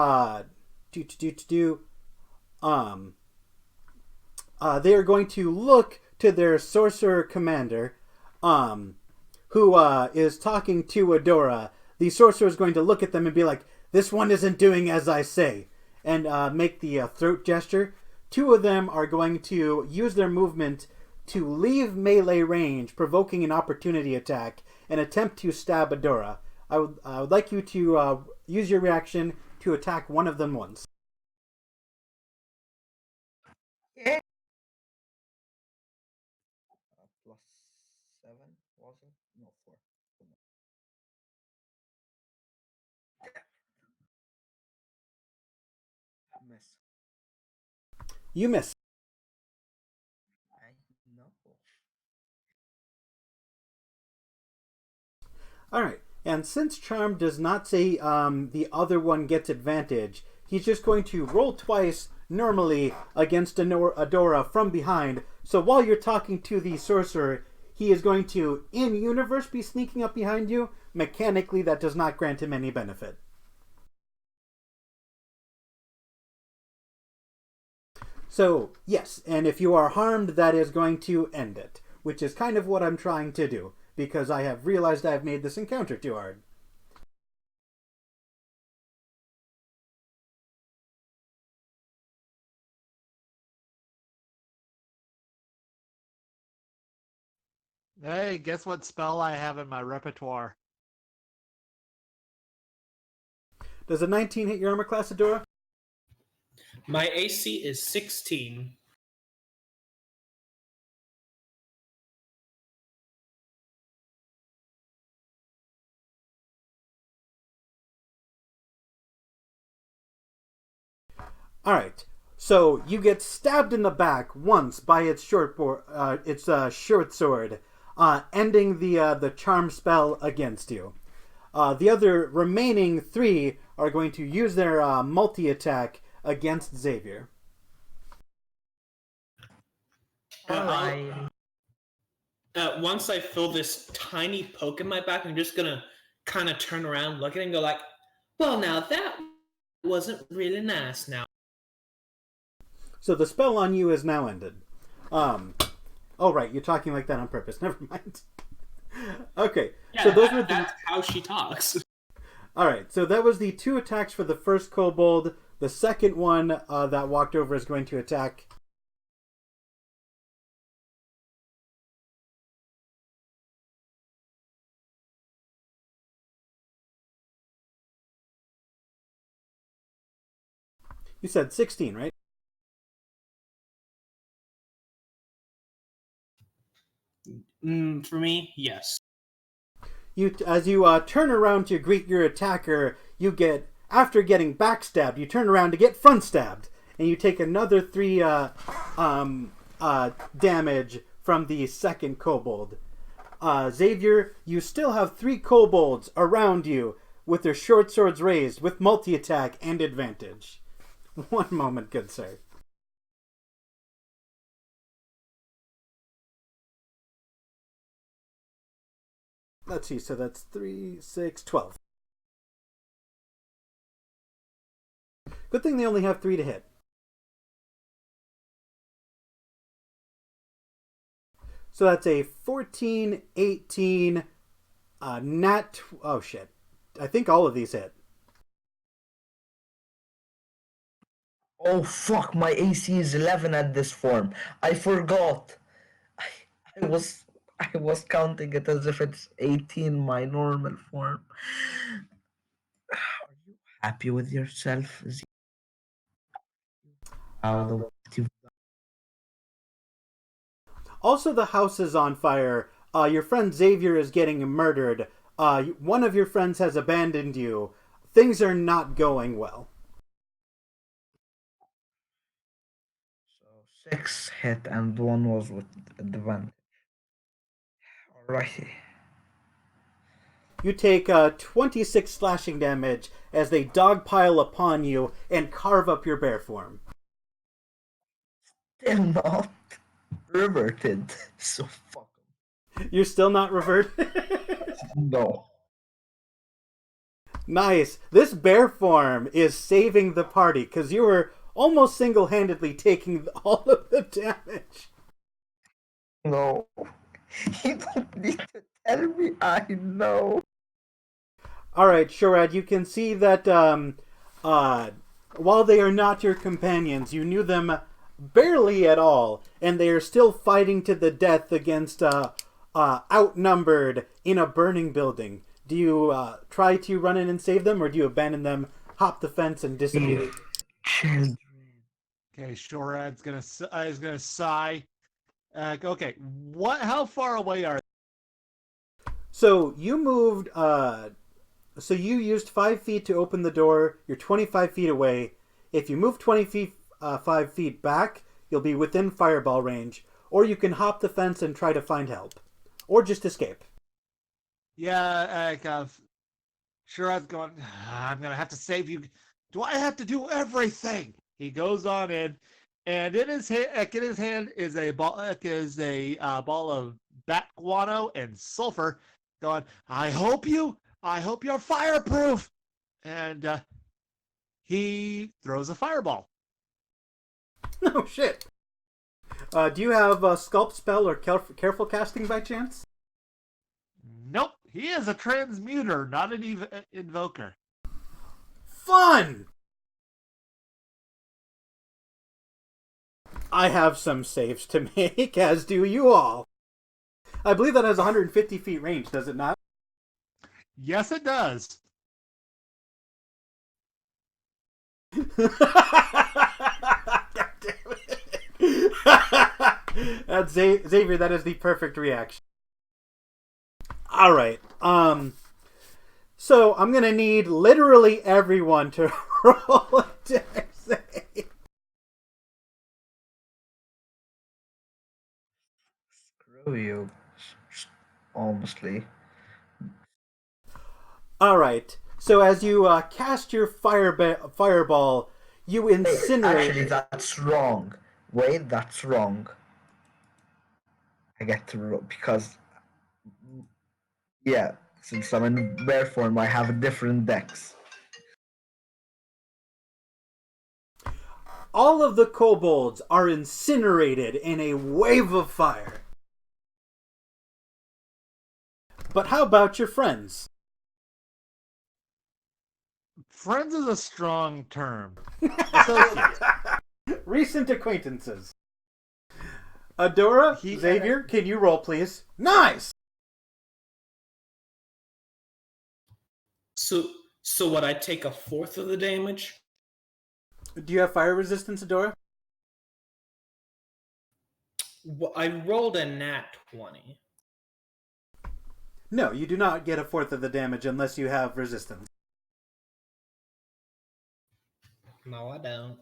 are going to look to their sorcerer commander, who is talking to Adora. The sorcerer is going to look at them and be like, "This one isn't doing as I say," and make the throat gesture. 2 of them are going to use their movement to leave melee range, provoking an opportunity attack, and attempt to stab Adora. I would like you to use your reaction to attack one of them once. Yeah. Plus 7, was it? No, 4. Miss. You miss. I know. Alright, and since Charm does not say the other one gets advantage, he's just going to roll twice normally against Adora from behind. So while you're talking to the sorcerer, he is going to, in universe, be sneaking up behind you. Mechanically, that does not grant him any benefit. So, yes, and if you are harmed, that is going to end it, which is kind of what I'm trying to do, because I have realized I've made this encounter too hard. Hey, guess what spell I have in my repertoire? Does a 19 hit your armor class, Adora? My AC is 16. Alright, so you get stabbed in the back once by its short sword. ending the charm spell against you. The other remaining 3 are going to use their multi-attack against Xavier. Alright. Once I feel this tiny poke in my back, I'm just gonna kind of turn around, look at it, and go like, "Well, now that wasn't really nice." Now, So the spell on you is now ended. Oh right, you're talking like that on purpose. Never mind. Okay, yeah, so those were the. that's how she talks. All right, so that was the 2 attacks for the first kobold. The second one that walked over is going to attack. You said 16, right? For me, yes. As you turn around to greet your attacker, you get, after getting backstabbed, you turn around to get front stabbed, and you take another 3 damage from the second kobold. Xavier, you still have 3 kobolds around you with their short swords raised with multi-attack and advantage. One moment, good sir. Let's see, so that's 3, 6, 12. Good thing they only have 3 to hit. So that's a 14, 18, nat... Oh, shit. I think all of these hit. Oh fuck, my AC is 11 at this form. I forgot. I was I was counting it as if it's 18 my normal form. Are you happy with yourself? How the you've Also, the house is on fire. Your friend Xavier is getting murdered. One of your friends has abandoned you. Things are not going well. so 6 hit and 1 was with advantage. Alrighty. You take 26 slashing damage as they dogpile upon you and carve up your bear form. Still not reverted. So fuck 'em. You're still not reverted? No. Nice. This bear form is saving the party because you were almost single-handedly taking all of the damage. No. You don't need to tell me I know. Alright, Shorad, you can see that while they are not your companions, you knew them barely at all, and they are still fighting to the death against outnumbered in a burning building. Do you try to run in and save them, or do you abandon them, hop the fence, and disappear? Children. Okay, Shorad's is gonna sigh. Okay, what? How far away are? So you moved. So you used 5 feet to open the door. You're 25 feet away. If you move 20 feet, 5 feet back, you'll be within fireball range. Or you can hop the fence and try to find help, or just escape. Yeah, Shorad's going. I'm gonna have to save you. Do I have to do everything? He goes on in, and in his hand is a ball. Ball of bat guano and sulfur. Going. I hope you're fireproof. And he throws a fireball. Oh shit. Do you have a sculpt spell or careful casting by chance? Nope, he is a transmuter, not an invoker. Fun! I have some saves to make, as do you all. I believe that has 150 feet range, does it not? Yes, it does. God damn it. That's Xavier, that is the perfect reaction. Alright, so I'm gonna need literally everyone to roll a dex save. Screw you. honestly. All right. So as you cast your fireball, you Wait, incinerate. actually, that's wrong. Wait, that's wrong. I get to because yeah, since I'm in bear form, I have a different dex. All of the kobolds are incinerated in a wave of fire. But how about your friends? Friends is a strong term. Associates. Recent acquaintances. Adora, Xavier, can you roll, please? Nice! So would I take a fourth of the damage? Do you have fire resistance, Adora? Well, I rolled a nat 20. No, you do not get a fourth of the damage unless you have resistance. No, I don't.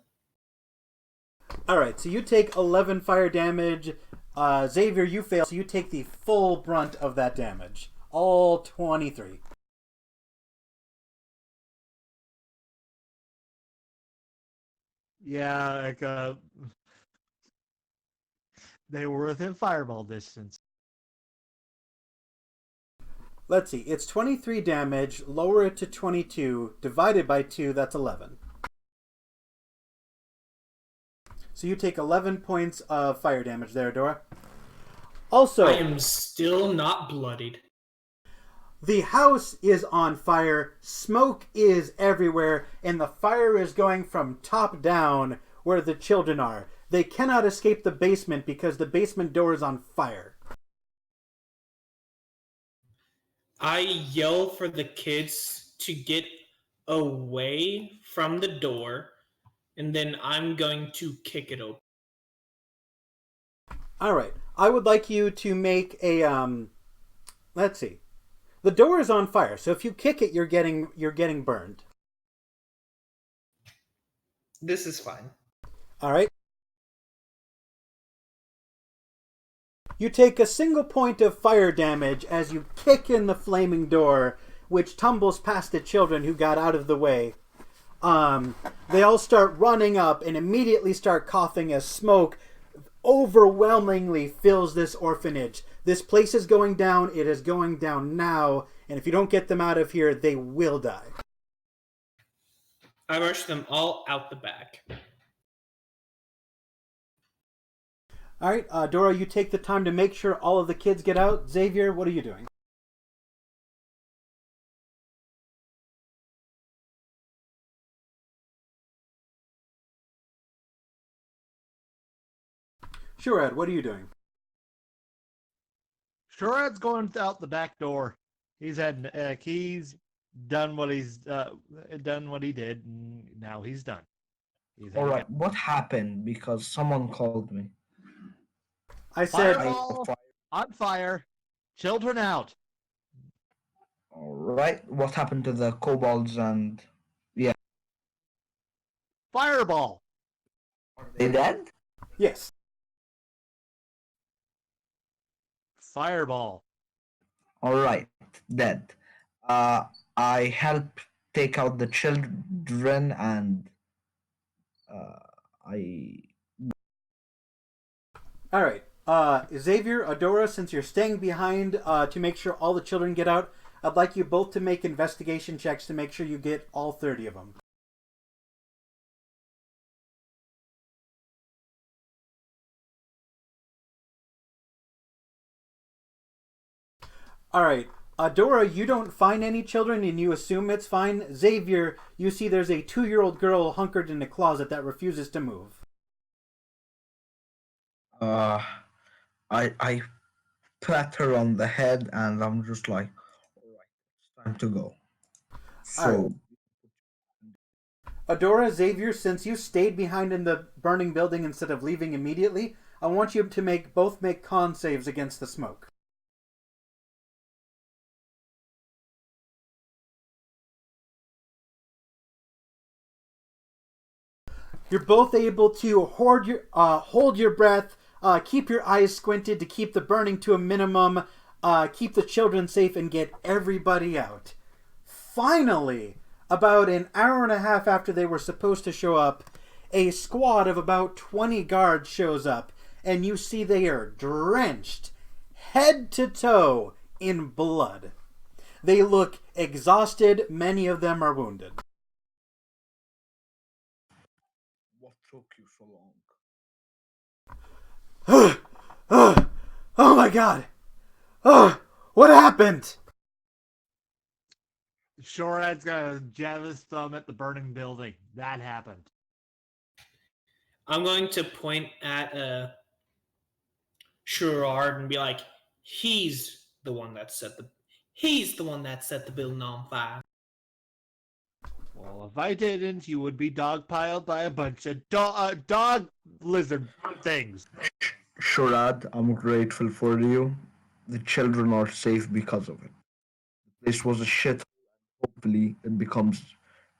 Alright, so you take 11 fire damage. Xavier, you fail, so you take the full brunt of that damage. All 23. Yeah, like they were within fireball distance. Let's see, it's 23 damage, lower it to 22, divided by 2, that's 11. So you take 11 points of fire damage there, Dora. Also, I am still not bloodied. the house is on fire, smoke is everywhere, and the fire is going from top down where the children are. They cannot escape the basement because the basement door is on fire. I yell for the kids to get away from the door, and then I'm going to kick it open. Alright, I would like you to make a, let's see. The door is on fire, so if you kick it, you're getting burned. This is fine. Alright? You take a single point of fire damage as you kick in the flaming door, which tumbles past the children who got out of the way. They all start running up and immediately start coughing as smoke overwhelmingly fills this orphanage. This place is going down. It is going down now. And if you don't get them out of here, they will die. I rush them all out the back. All right, Dora, you take the time to make sure all of the kids get out. Xavier, what are you doing? Sure, Ed, what are you doing? Shurad's going out the back door. He's done what done what he did, and now he's done. All right, what happened? Because someone called me. I said, Fireball on fire, children out. All right, what happened to the kobolds and yeah? Fireball. Are they dead? yes. Fireball. All right, dead. Uh, I help take out the children and I. All right. Xavier, Adora, since you're staying behind to make sure all the children get out, I'd like you both to make investigation checks to make sure you get all 30 of them. All right. Adora, you don't find any children and you assume it's fine. Xavier, you see there's a 2-year-old girl hunkered in a closet that refuses to move. I pat her on the head and I'm just like, all right, it's time to go. So, Adora, Xavier, since you stayed behind in the burning building instead of leaving immediately, I want you to both make con saves against the smoke. You're both able to hold your breath, keep your eyes squinted to keep the burning to a minimum. keep the children safe and get everybody out. Finally, about an hour and a half after they were supposed to show up, a squad of about 20 guards shows up, and you see they are drenched, head to toe, in blood. They look exhausted. Many of them are wounded. What took you so long? Oh my god! Oh, what happened? Shorad's gonna jab his thumb at the burning building. That happened. I'm going to point at Sherard and be like, he's the one that set the building on fire. Well, if I didn't, you would be dogpiled by a bunch of dog lizard things. Shurad, I'm grateful for you. The children are safe because of it. The place was a shit. Hopefully, it becomes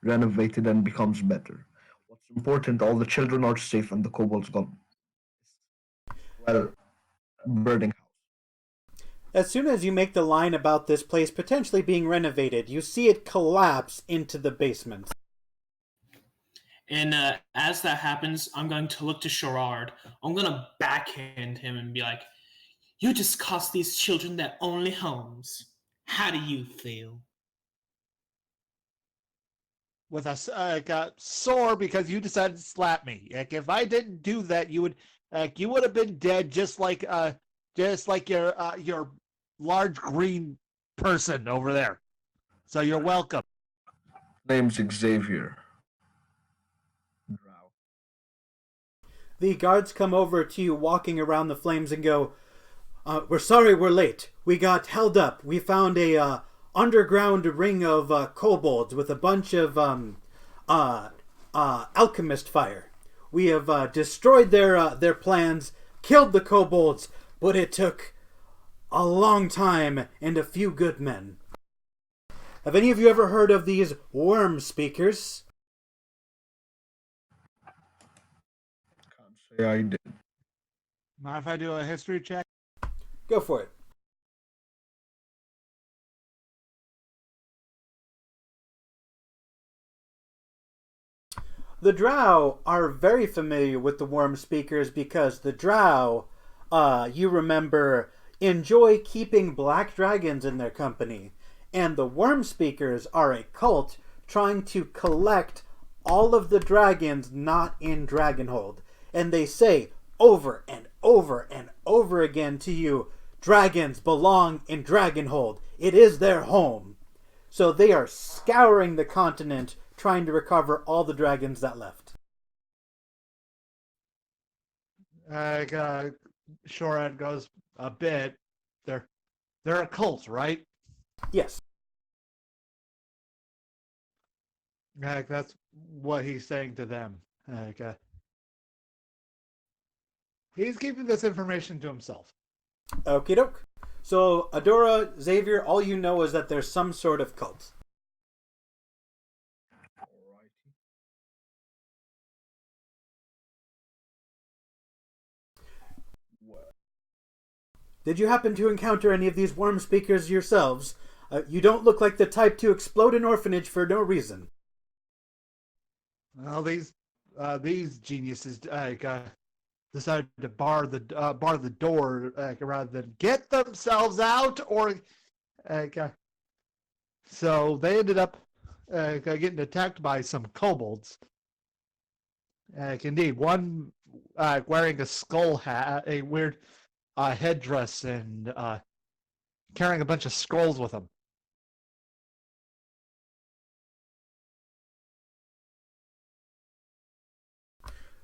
renovated and becomes better. What's important, all the children are safe and the kobolds gone. Well, burning house. As soon as you make the line about this place potentially being renovated, you see it collapse into the basement. And as that happens, I'm going to look to Sherard. I'm going to backhand him and be like, you just cost these children their only homes. How do you feel? With a got sore because you decided to slap me. Like if I didn't do that, you would have been dead just like your large green person over there. So you're welcome. Name's Xavier. Drow. The guards come over to you walking around the flames and go, we're sorry we're late. We got held up. We found a underground ring of kobolds with a bunch of alchemist fire. We have destroyed their plans, killed the kobolds, but it took a long time and a few good men. Have any of you ever heard of these worm speakers? Can't say I did. Mind if I do a history check? Go for it. The Drow are very familiar with the worm speakers because the Drow, you remember, enjoy keeping black dragons in their company. And the worm speakers are a cult trying to collect all of the dragons not in Dragonhold. And they say over and over and over again to you, dragons belong in Dragonhold. It is their home. So they are scouring the continent trying to recover all the dragons that left. Shorad goes a bit. They're a cult, right? Yes. That's what he's saying to them. He's keeping this information to himself. Okie doke. So, Adora, Xavier, all you know is that there's some sort of cult. Alrighty. Well, Did you happen to encounter any of these worm speakers yourselves? You don't look like the type to explode an orphanage for no reason. Well, these geniuses decided to bar the door rather than get themselves out, or so they ended up getting attacked by some kobolds. Indeed, one wearing a skull hat, a weird headdress, and carrying a bunch of scrolls with him.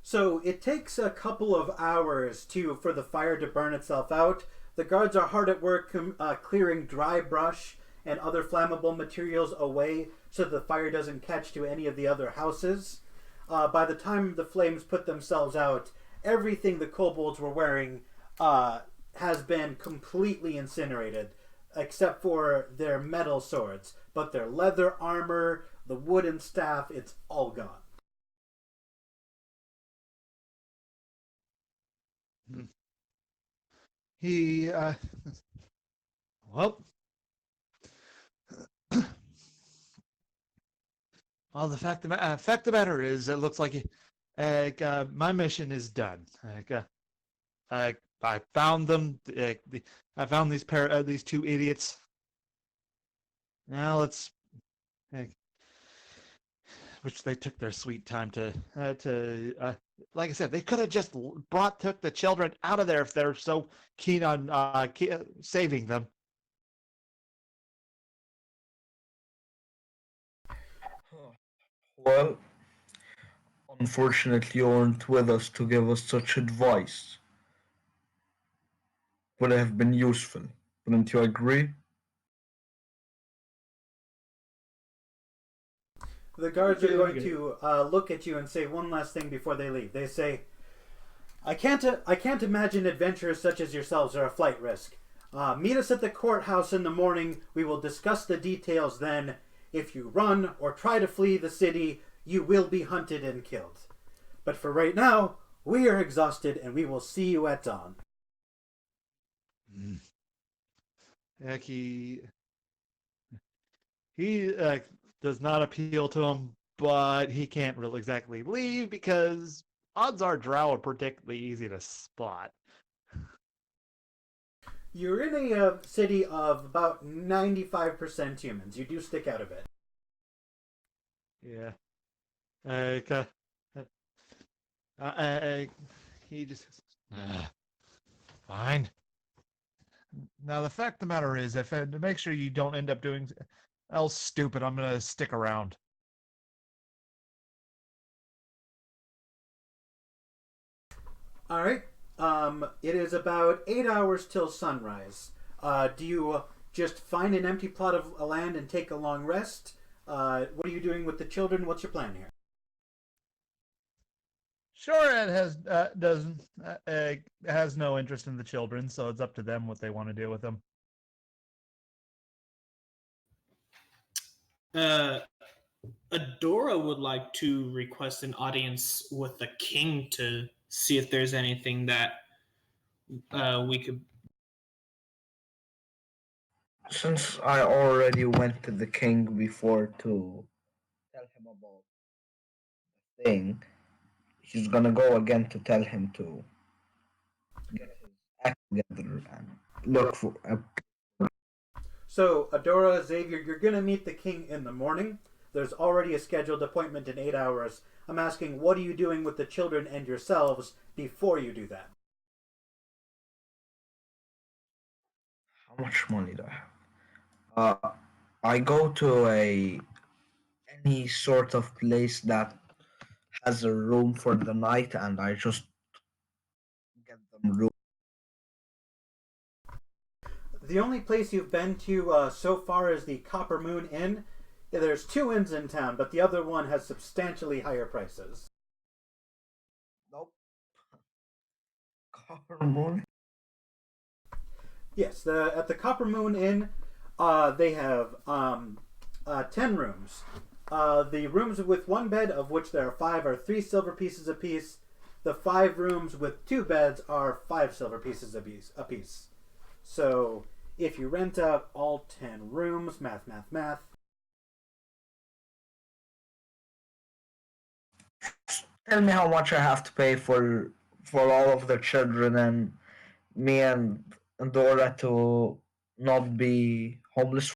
So it takes a couple of hours for the fire to burn itself out. The guards are hard at work clearing dry brush and other flammable materials away so the fire doesn't catch to any of the other houses. By the time the flames put themselves out, everything the kobolds were wearing has been completely incinerated, except for their metal swords. But their leather armor, the wooden staff, it's all gone. He Well, well, fact of the matter is, it looks like my mission is done. I found them. I found these two idiots. Now let's, uh, which they took their sweet time like I said, they could have just took the children out of there if they're so keen on saving them. Well, unfortunately, you weren't with us to give us such advice. Would have been useful. Wouldn't you agree? The guards are going to look at you and say one last thing before they leave. They say, I can't imagine adventurers such as yourselves are a flight risk. Meet us at the courthouse in the morning. We will discuss the details then. If you run or try to flee the city, you will be hunted and killed. But for right now, we are exhausted and we will see you at dawn. Heck, he does not appeal to him, but he can't really exactly leave because odds are drow are particularly easy to spot. You're in a city of about 95% humans. You do stick out a bit. Yeah. Uh, he just fine. Now the fact of the matter is, if to make sure you don't end up doing else stupid, I'm gonna stick around. All right. It is about 8 hours till sunrise. Do you just find an empty plot of land and take a long rest? What are you doing with the children? What's your plan here? Sure, Ed has no interest in the children, so it's up to them what they want to do with them. Adora would like to request an audience with the king to see if there's anything that we could. Since I already went to the king before to tell him about the thing, he's gonna go again to tell him to get his act together and look for a. So, Adora, Xavier, you're going to meet the king in the morning. There's already a scheduled appointment in 8 hours. I'm asking, what are you doing with the children and yourselves before you do that? How much money do I have? I go to any sort of place that has a room for the night, and I just get them room. The only place you've been to so far is the Copper Moon Inn. Yeah, there's 2 inns in town, but the other one has substantially higher prices. Nope. Copper Moon. Yes, at the Copper Moon Inn, they have 10 rooms. The rooms with 1 bed, of which there are 5, are 3 silver pieces apiece. The 5 rooms with 2 beds are 5 silver pieces apiece. So, if you rent out all 10 rooms, math. Tell me how much I have to pay for all of the children and me and Dora to not be homeless.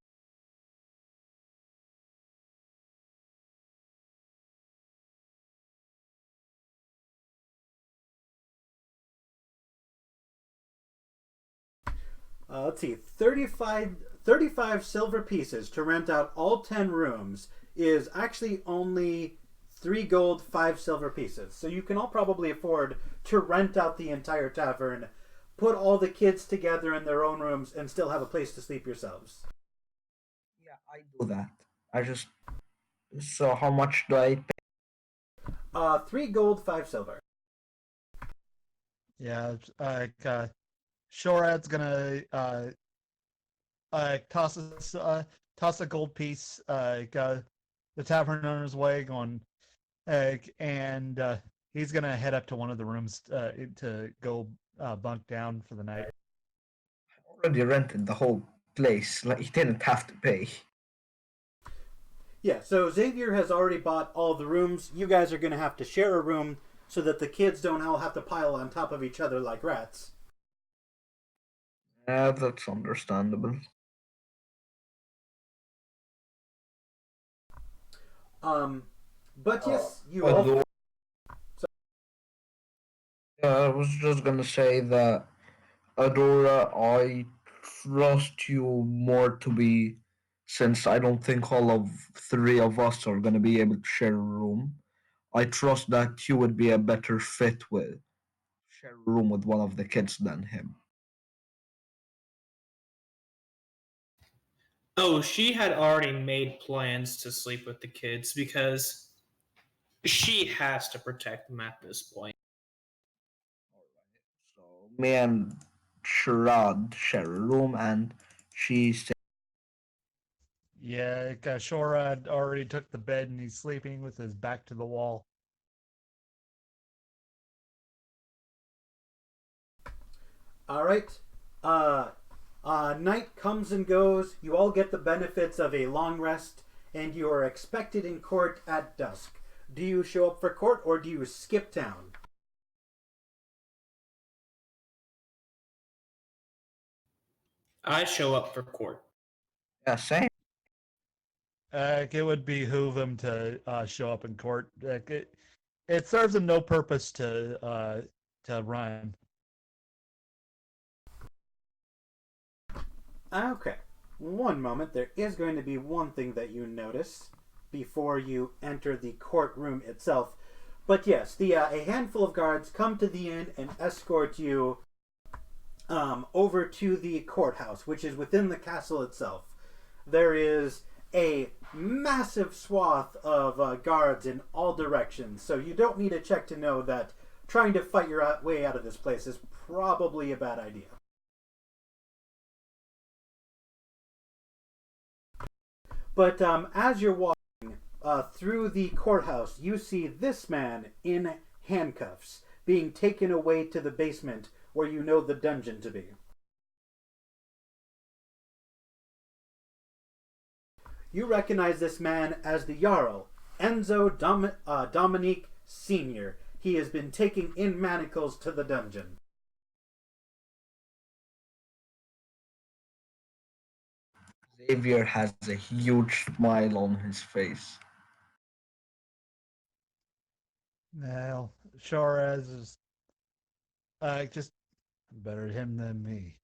Let's see, 35 silver pieces to rent out all 10 rooms is actually only 3 gold, 5 silver pieces. So you can all probably afford to rent out the entire tavern, put all the kids together in their own rooms, and still have a place to sleep yourselves. Yeah, I do that. I just. So how much do I pay? 3 gold, 5 silver. Yeah, Shorad's gonna toss a gold piece the tavern owner's way, going, and he's gonna head up to one of the rooms to go bunk down for the night. I already rented the whole place. Like he didn't have to pay. Yeah, so Xavier has already bought all the rooms. You guys are going to have to share a room so that the kids don't all have to pile on top of each other like rats. Yeah, that's understandable. Um, but yes, you all. Although, So, yeah, I was just gonna say that Adora, I trust you more to be, since I don't think all of three of us are gonna be able to share a room. I trust that you would be a better fit with share a room with one of the kids than him. Oh, she had already made plans to sleep with the kids because she has to protect them at this point. So me and Sharad share a room, and she said, Yeah, Shorad already took the bed and he's sleeping with his back to the wall. all right. Uh, Night comes and goes. You all get the benefits of a long rest, and you are expected in court at dusk. Do you show up for court or do you skip town? I show up for court. "Yeah, same." It would behoove him to show up in court. It serves him no purpose to run. Okay. One moment. There is going to be one thing that you notice before you enter the courtroom itself. But yes, a handful of guards come to the inn and escort you over to the courthouse, which is within the castle itself. There is a massive swath of guards in all directions, so you don't need a check to know that trying to fight your way out of this place is probably a bad idea. But as you're walking through the courthouse, you see this man in handcuffs being taken away to the basement where you know the dungeon to be. You recognize this man as the Jarl, Enzo Dominique Sr. He has been taken in manacles to the dungeon. Xavier has a huge smile on his face. Now, Shorad is just better him than me.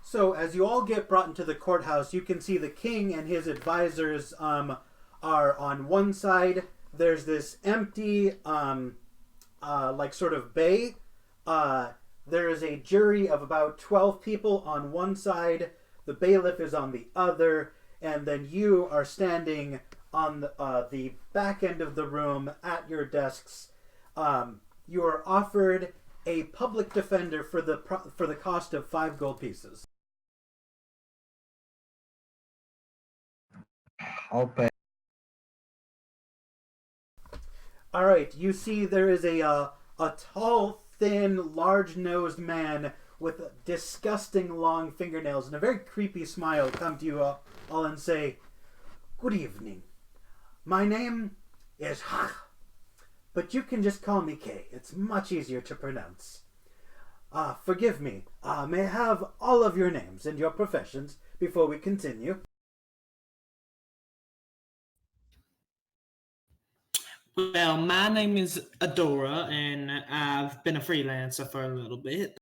So, as you all get brought into the courthouse, you can see the king and his advisors are on one side. There's this empty, like sort of bay. There is a jury of about 12 people on one side. The bailiff is on the other. And then you are standing on the back end of the room at your desks. You are offered a public defender for the cost of 5 gold pieces. I'll pay. All right, you see there is a tall, thin, large-nosed man with disgusting long fingernails and a very creepy smile come to you all and say, "Good evening. My name is Hach, but you can just call me Kay. It's much easier to pronounce. Forgive me. May I have all of your names and your professions before we continue?" Well, my name is Adora, and I've been a freelancer for a little bit.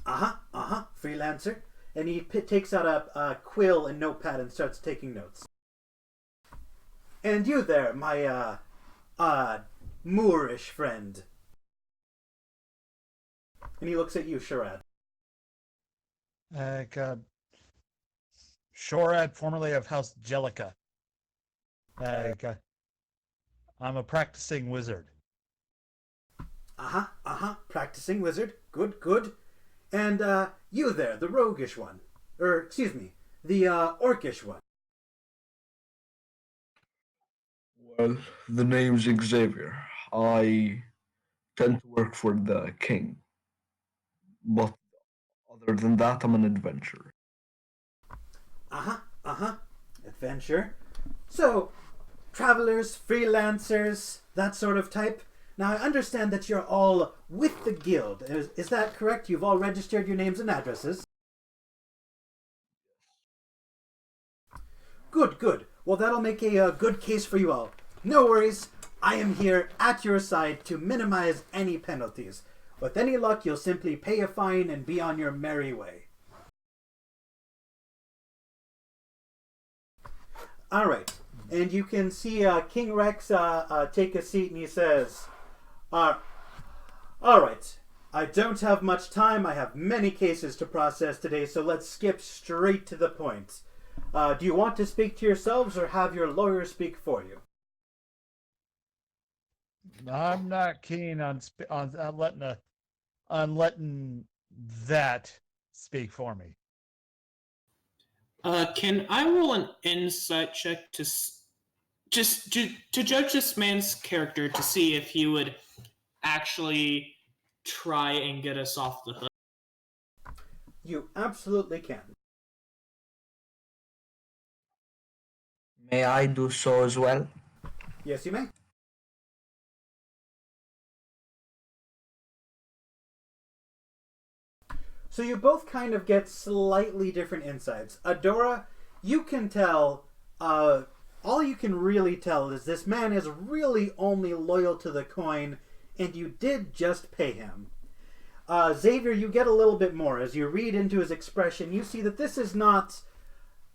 Freelancer. And he takes out a quill and notepad and starts taking notes. "And you there, my Moorish friend." And he looks at you, Sharad. Shorad, formerly of House Jellica. I'm a practicing wizard. Practicing wizard. Good, good. And you there, the roguish one. Excuse me, the orcish one. Well, the name's Xavier. I tend to work for the king. But other than that, I'm an adventurer. Uh-huh, uh-huh. Adventure. So, travelers, freelancers, that sort of type. Now, I understand that you're all with the guild. Is that correct? You've all registered your names and addresses? Good, good. Well, that'll make a good case for you all. No worries. I am here at your side to minimize any penalties. With any luck, you'll simply pay a fine and be on your merry way. All right. And you can see King Rex take a seat, and he says, all right. I don't have much time. I have many cases to process today, so let's skip straight to the point. Do you want to speak to yourselves or have your lawyer speak for you? I'm not keen on letting that speak for me. Can I roll an insight check to judge this man's character to see if he would actually try and get us off the hook? You absolutely can. May I do so as well? Yes, you may. So you both kind of get slightly different insights. Adora, you can tell, all you can really tell is this man is really only loyal to the coin, and you did just pay him. Xavier, you get a little bit more. As you read into his expression, you see that this is not,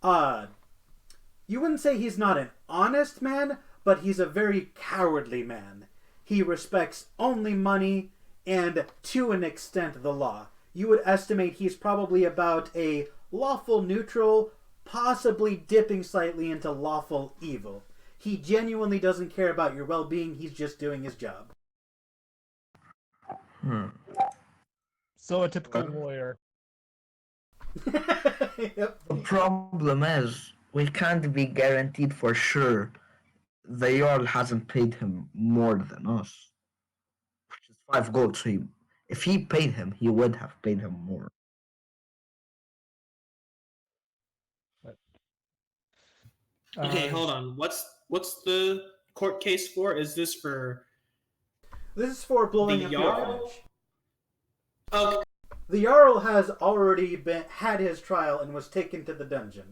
you wouldn't say he's not an honest man, but he's a very cowardly man. He respects only money and, to an extent, the law. You would estimate he's probably about a lawful neutral, possibly dipping slightly into lawful evil. He genuinely doesn't care about your well-being. He's just doing his job. So a typical Well, lawyer. Yep. the problem is, we can't be guaranteed for sure the Jarl hasn't paid him more than us, which is 5 gold. So if he paid him, he would have paid him more. Okay, hold on. What's the court case for? Is this for This is for blowing the up the Jarl? orphanage. Okay. The Jarl has already had his trial and was taken to the dungeon.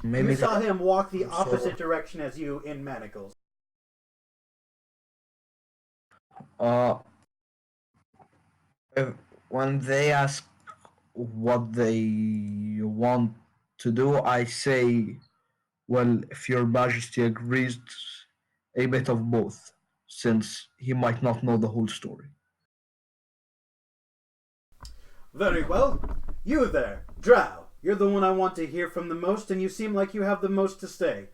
Maybe You saw that. him walk the So- opposite direction as you in manacles. Uh, if, when they ask what they want to do, I say, well, if your majesty agrees, a bit of both, since he might not know the whole story. Very well. You there, Drow. You're the one I want to hear from the most, and you seem like you have the most to say.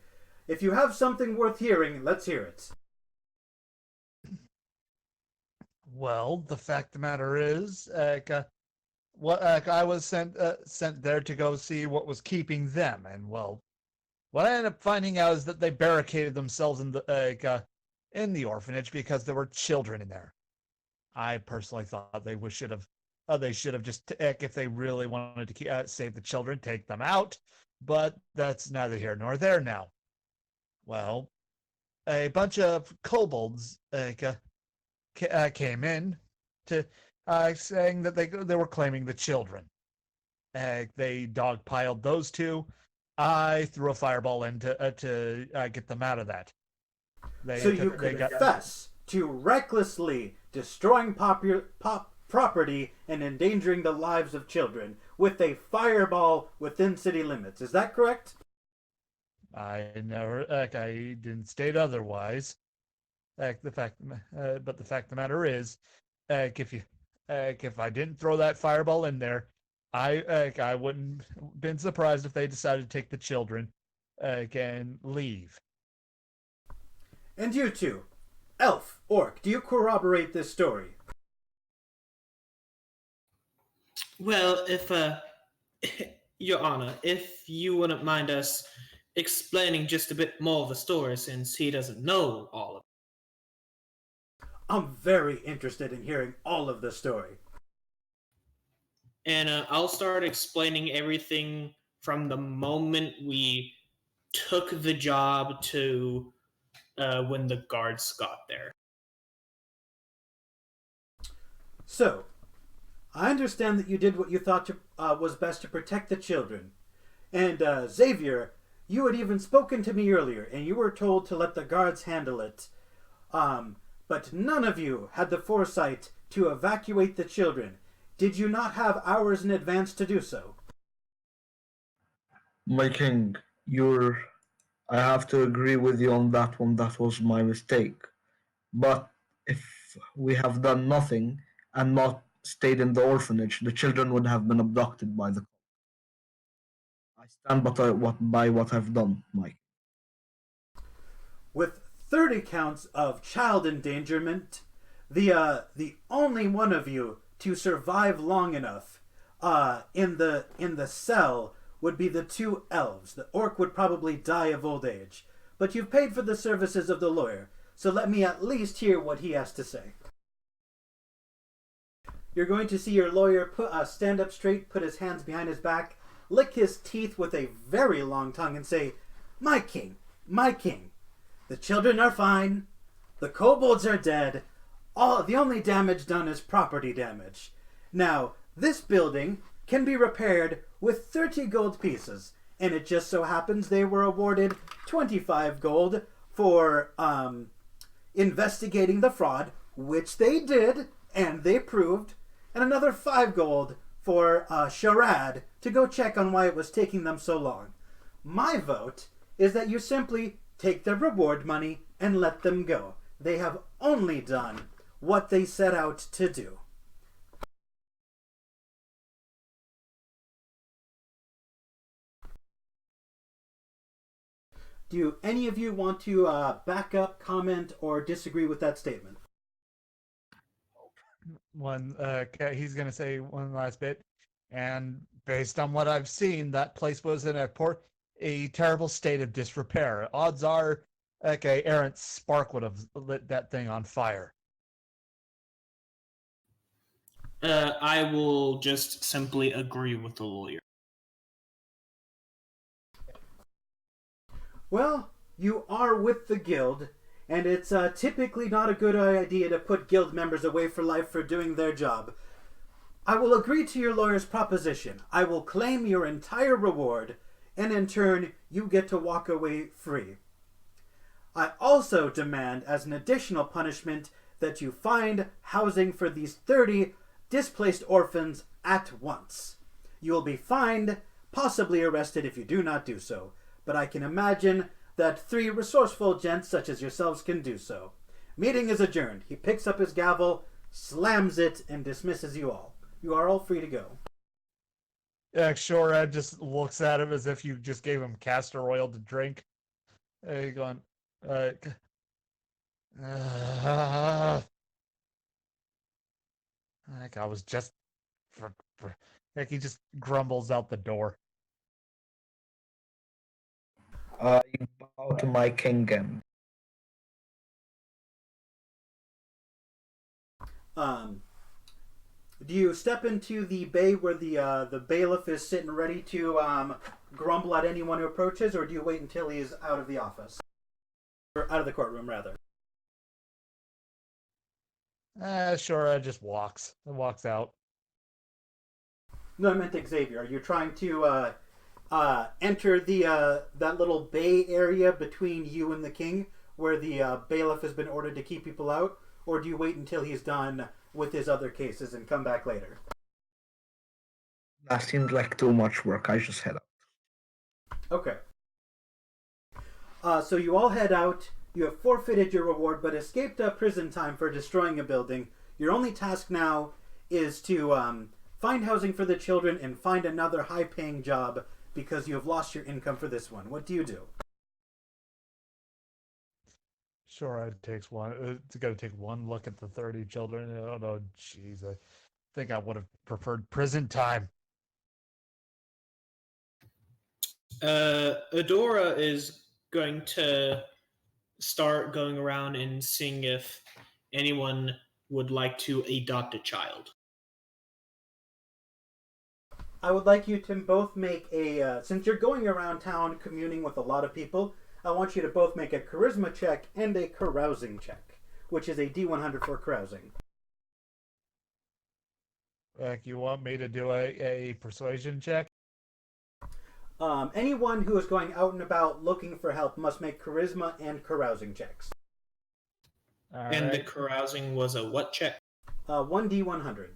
If you have something worth hearing, let's hear it. Well, the fact of the matter is, I was sent there to go see what was keeping them, and well, what I ended up finding out is that they barricaded themselves in the orphanage because there were children in there. I personally thought they should have just if they really wanted to save the children, take them out, but that's neither here nor there now. Well, a bunch of kobolds came in to saying that they were claiming the children. They dogpiled those two. I threw a fireball in to get them out of that. So you confess to recklessly destroying property and endangering the lives of children with a fireball within city limits. Is that correct? I didn't state otherwise. But the fact of the matter is, if I didn't throw that fireball in there, I wouldn't been surprised if they decided to take the children and leave. And you two, elf, orc, do you corroborate this story? Well, if Your Honor, if you wouldn't mind us explaining just a bit more of the story, since he doesn't know all of it. I'm very interested in hearing all of the story. And I'll start explaining everything from the moment we took the job to when the guards got there. So, I understand that you did what you thought was best to protect the children. And, Xavier, you had even spoken to me earlier, and you were told to let the guards handle it. But none of you had the foresight to evacuate the children. Did you not have hours in advance to do so? My king, you're. I have to agree with you on that one. That was my mistake. But if we have done nothing and not stayed in the orphanage, the children would have been abducted by the. I stand by what I've done, Mike. With 30 counts of child endangerment, the only one of you to survive long enough in the cell would be the two elves. The orc would probably die of old age. But you've paid for the services of the lawyer, so let me at least hear what he has to say. You're going to see your lawyer stand up straight, put his hands behind his back, lick his teeth with a very long tongue, and say, "My king, my king, the children are fine. The kobolds are dead. The only damage done is property damage. Now, this building can be repaired with 30 gold pieces, and it just so happens they were awarded 25 gold for investigating the fraud, which they did, and they proved, and another 5 gold for Charade to go check on why it was taking them so long. My vote is that you simply take their reward money and let them go. They have only done what they set out to do." Do any of you want to back up, comment, or disagree with that statement? He's going to say one last bit. And based on what I've seen, that place was in a terrible state of disrepair. Odds are, errant spark would have lit that thing on fire. I will just simply agree with the lawyer. Well, you are with the guild, and it's typically not a good idea to put guild members away for life for doing their job. I will agree to your lawyer's proposition. I will claim your entire reward, and in turn, you get to walk away free. I also demand, as an additional punishment, that you find housing for these 30 displaced orphans at once. You will be fined, possibly arrested if you do not do so, but I can imagine that 3 resourceful gents such as yourselves can do so. Meeting is adjourned. He picks up his gavel, slams it, and dismisses you all. You are all free to go. Shorad just looks at him as if you just gave him castor oil to drink. Going, like I was just, like he just grumbles out the door. I bow to my king again. Do you step into the bay where the bailiff is sitting ready to grumble at anyone who approaches, or do you wait until he is out of the office? Or out of the courtroom, rather. Shorad just walks out. No, I meant Xavier. Are you trying to enter the that little bay area between you and the king, where the bailiff has been ordered to keep people out, or do you wait until he's done with his other cases and come back later? That seems like too much work. I just head out. Okay. So you all head out. You have forfeited your reward, but escaped prison time for destroying a building. Your only task now is to find housing for the children and find another high-paying job because you have lost your income for this one. What do you do? Shorad takes one. It's got to take one look at the 30 children. Oh no, jeez, I think I would have preferred prison time. Adora is going to start going around and seeing if anyone would like to adopt a child. I would like you to both make since you're going around town communing with a lot of people, I want you to both make a charisma check and a carousing check, which is a D100 for carousing. You want me to do a persuasion check? Anyone who is going out and about looking for help must make charisma and carousing checks. And the carousing was a what check? 1D100.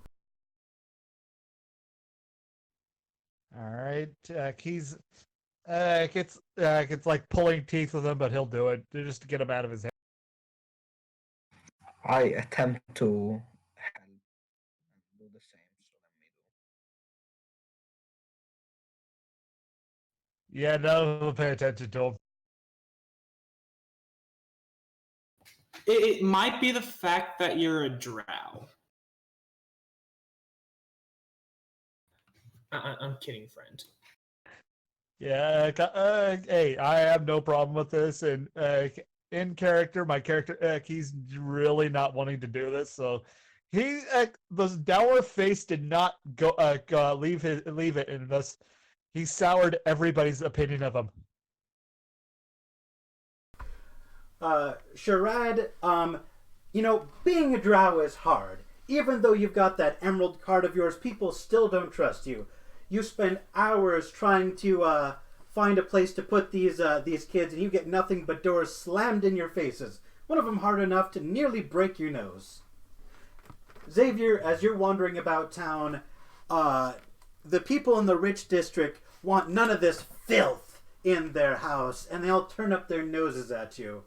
All right. He's it's like pulling teeth with him, but he'll do it just to get him out of his head. I attempt to help and do the same. So let me do. Yeah, no, pay attention to him. It might be the fact that you're a drow. I'm kidding, friend. Yeah, hey, I have no problem with this, and in character, my character, he's really not wanting to do this, so he, the dour face did not leave it, and thus he soured everybody's opinion of him. Sharad, being a drow is hard. Even though you've got that emerald card of yours, people still don't trust you. You spend hours trying to find a place to put these kids, and you get nothing but doors slammed in your faces. One of them hard enough to nearly break your nose. Xavier, as you're wandering about town, the people in the rich district want none of this filth in their house, and they all turn up their noses at you.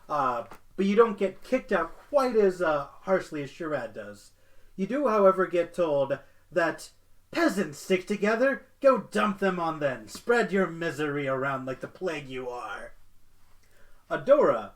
But you don't get kicked out quite as harshly as Sharad does. You do, however, get told that peasants stick together, go dump them on them. Spread your misery around like the plague you are. Adora,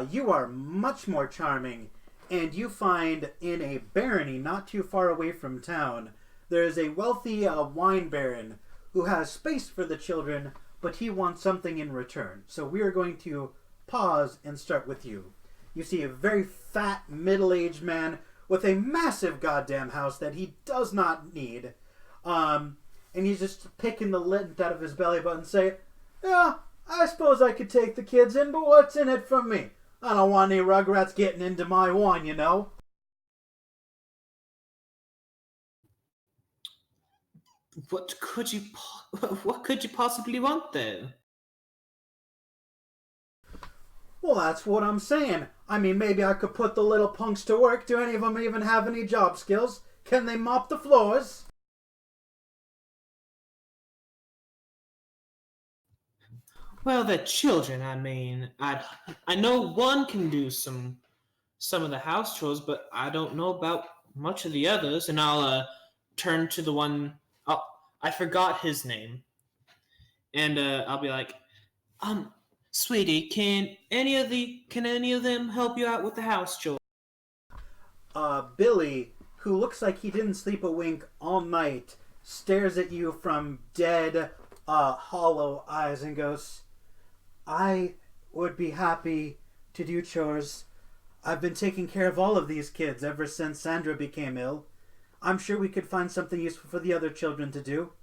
you are much more charming, and you find in a barony not too far away from town, there is a wealthy wine baron who has space for the children, but he wants something in return. So we are going to pause and start with you. You see a very fat, middle-aged man with a massive goddamn house that he does not need. And he's just picking the lint out of his belly button and say, "Yeah, I suppose I could take the kids in, but what's in it for me? I don't want any rugrats getting into my wine, you know." What could you possibly want, though? Well, that's what I'm saying. I mean, maybe I could put the little punks to work. Do any of them even have any job skills? Can they mop the floors? Well, they're children. I mean, I know one can do some of the house chores, but I don't know about much of the others. And I'll turn to the one. Oh, I forgot his name, and I'll be like, sweetie, can any of them help you out with the house chores? Billy, who looks like he didn't sleep a wink all night, stares at you from dead, hollow eyes and goes, "I would be happy to do chores. I've been taking care of all of these kids ever since Sandra became ill. I'm sure we could find something useful for the other children to do."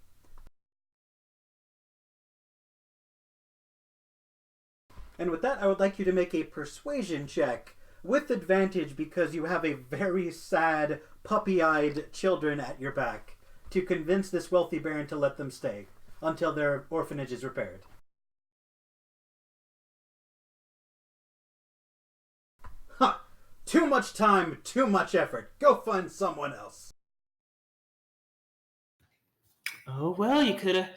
And with that, I would like you to make a persuasion check with advantage because you have a very sad, puppy-eyed children at your back to convince this wealthy baron to let them stay until their orphanage is repaired. Huh! Too much time, too much effort. Go find someone else. Oh, well, you could have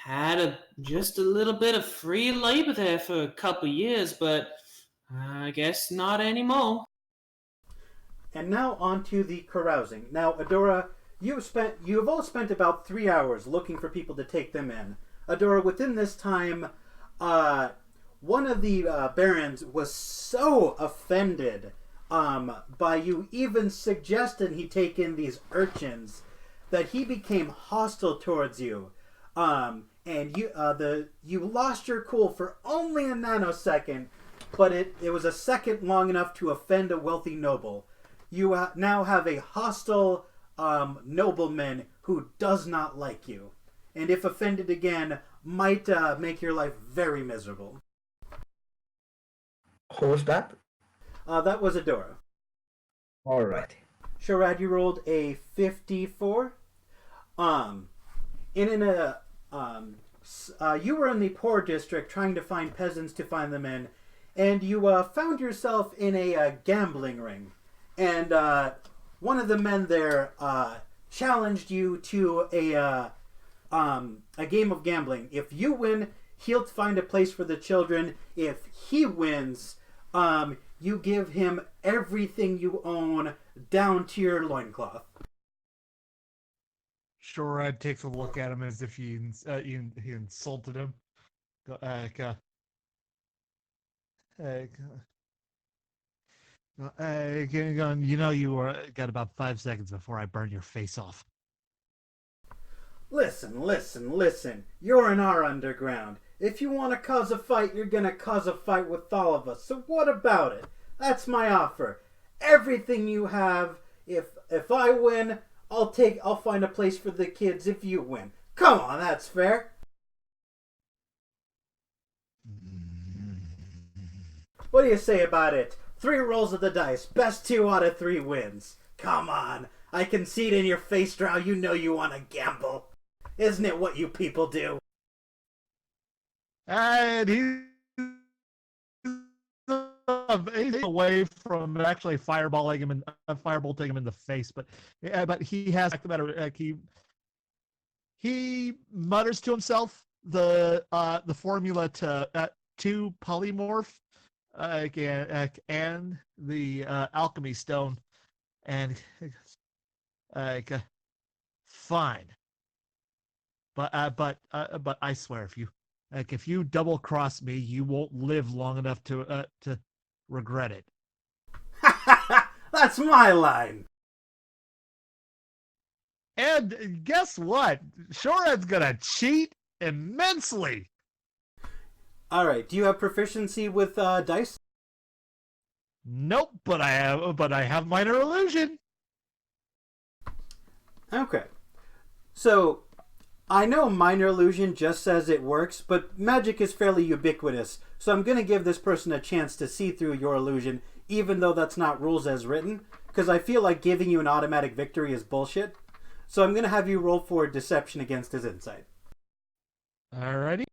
had just a little bit of free labor there for a couple years, but I guess not anymore. And now on to the carousing. Now, Adora, you've all spent about 3 hours looking for people to take them in. Adora, within this time, one of the barons was so offended by you even suggesting he take in these urchins that he became hostile towards you. And you lost your cool for only a nanosecond but it was a second long enough to offend a wealthy noble. You now have a hostile nobleman who does not like you, and if offended again, might make your life very miserable. Who was that? That was Adora. Alrighty. Sharad, you rolled a 54. Um, you were in the poor district trying to find peasants to find them in, and you found yourself in a gambling ring. And one of the men there challenged you to a game of gambling. If you win, he'll find a place for the children. If he wins, you give him everything you own down to your loincloth. Shorad takes a look at him as if he insulted him. You got about 5 seconds before I burn your face off. Listen. You're in our underground. If you want to cause a fight, you're going to cause a fight with all of us. So what about it? That's my offer. Everything you have. If I win, I'll find a place for the kids if you win. Come on, that's fair. What do you say about it? 3 rolls of the dice. Best 2 out of 3 wins. Come on. I can see it in your face, Drow. You know you want to gamble. Isn't it what you people do? And he's away from actually firebolting him in the face, but he has the matter. He mutters to himself the formula to polymorph and the alchemy stone, and fine. But I swear, if you double cross me, you won't live long enough to regret it. That's my line. And guess what? Shorad's gonna cheat immensely. All right. Do you have proficiency with dice? Nope, but I have minor illusion. Okay. So I know minor illusion just says it works, but magic is fairly ubiquitous, so I'm going to give this person a chance to see through your illusion, even though that's not rules as written, because I feel like giving you an automatic victory is bullshit. So I'm going to have you roll for deception against his insight. Alrighty.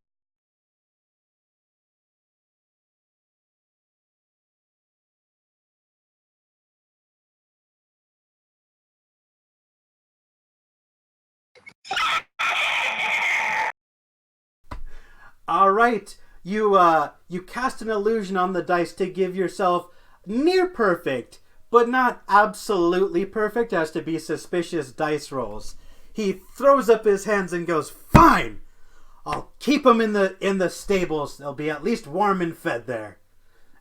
All right, you cast an illusion on the dice to give yourself near perfect, but not absolutely perfect as to be suspicious dice rolls. He throws up his hands and goes, "Fine, I'll keep them in the stables. They'll be at least warm and fed there.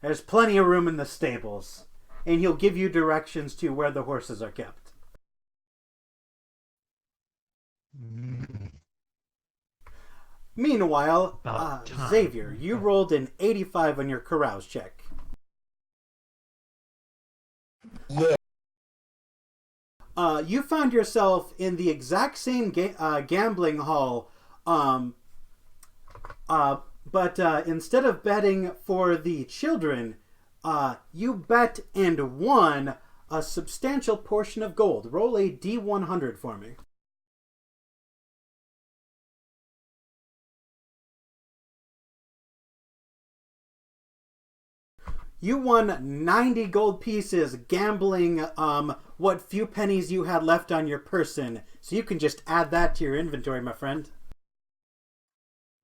There's plenty of room in the stables." And he'll give you directions to where the horses are kept. Meanwhile, Xavier, you rolled an 85 on your carouse check. Yeah. You found yourself in the exact same gambling hall, but instead of betting for the children, you bet and won a substantial portion of gold. Roll a D100 for me. You won 90 gold pieces gambling what few pennies you had left on your person. So you can just add that to your inventory, my friend.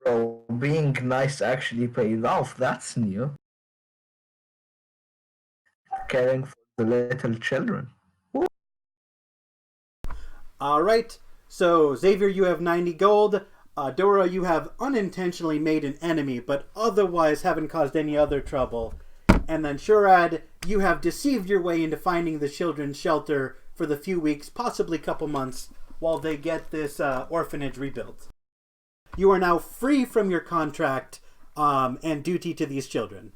Bro, being nice actually paid off. That's new. Caring for the little children. Woo. All right. So, Xavier, you have 90 gold. Dora, you have unintentionally made an enemy, but otherwise haven't caused any other trouble. And then Shurad, you have deceived your way into finding the children's shelter for the few weeks, possibly couple months, while they get this orphanage rebuilt. You are now free from your contract and duty to these children.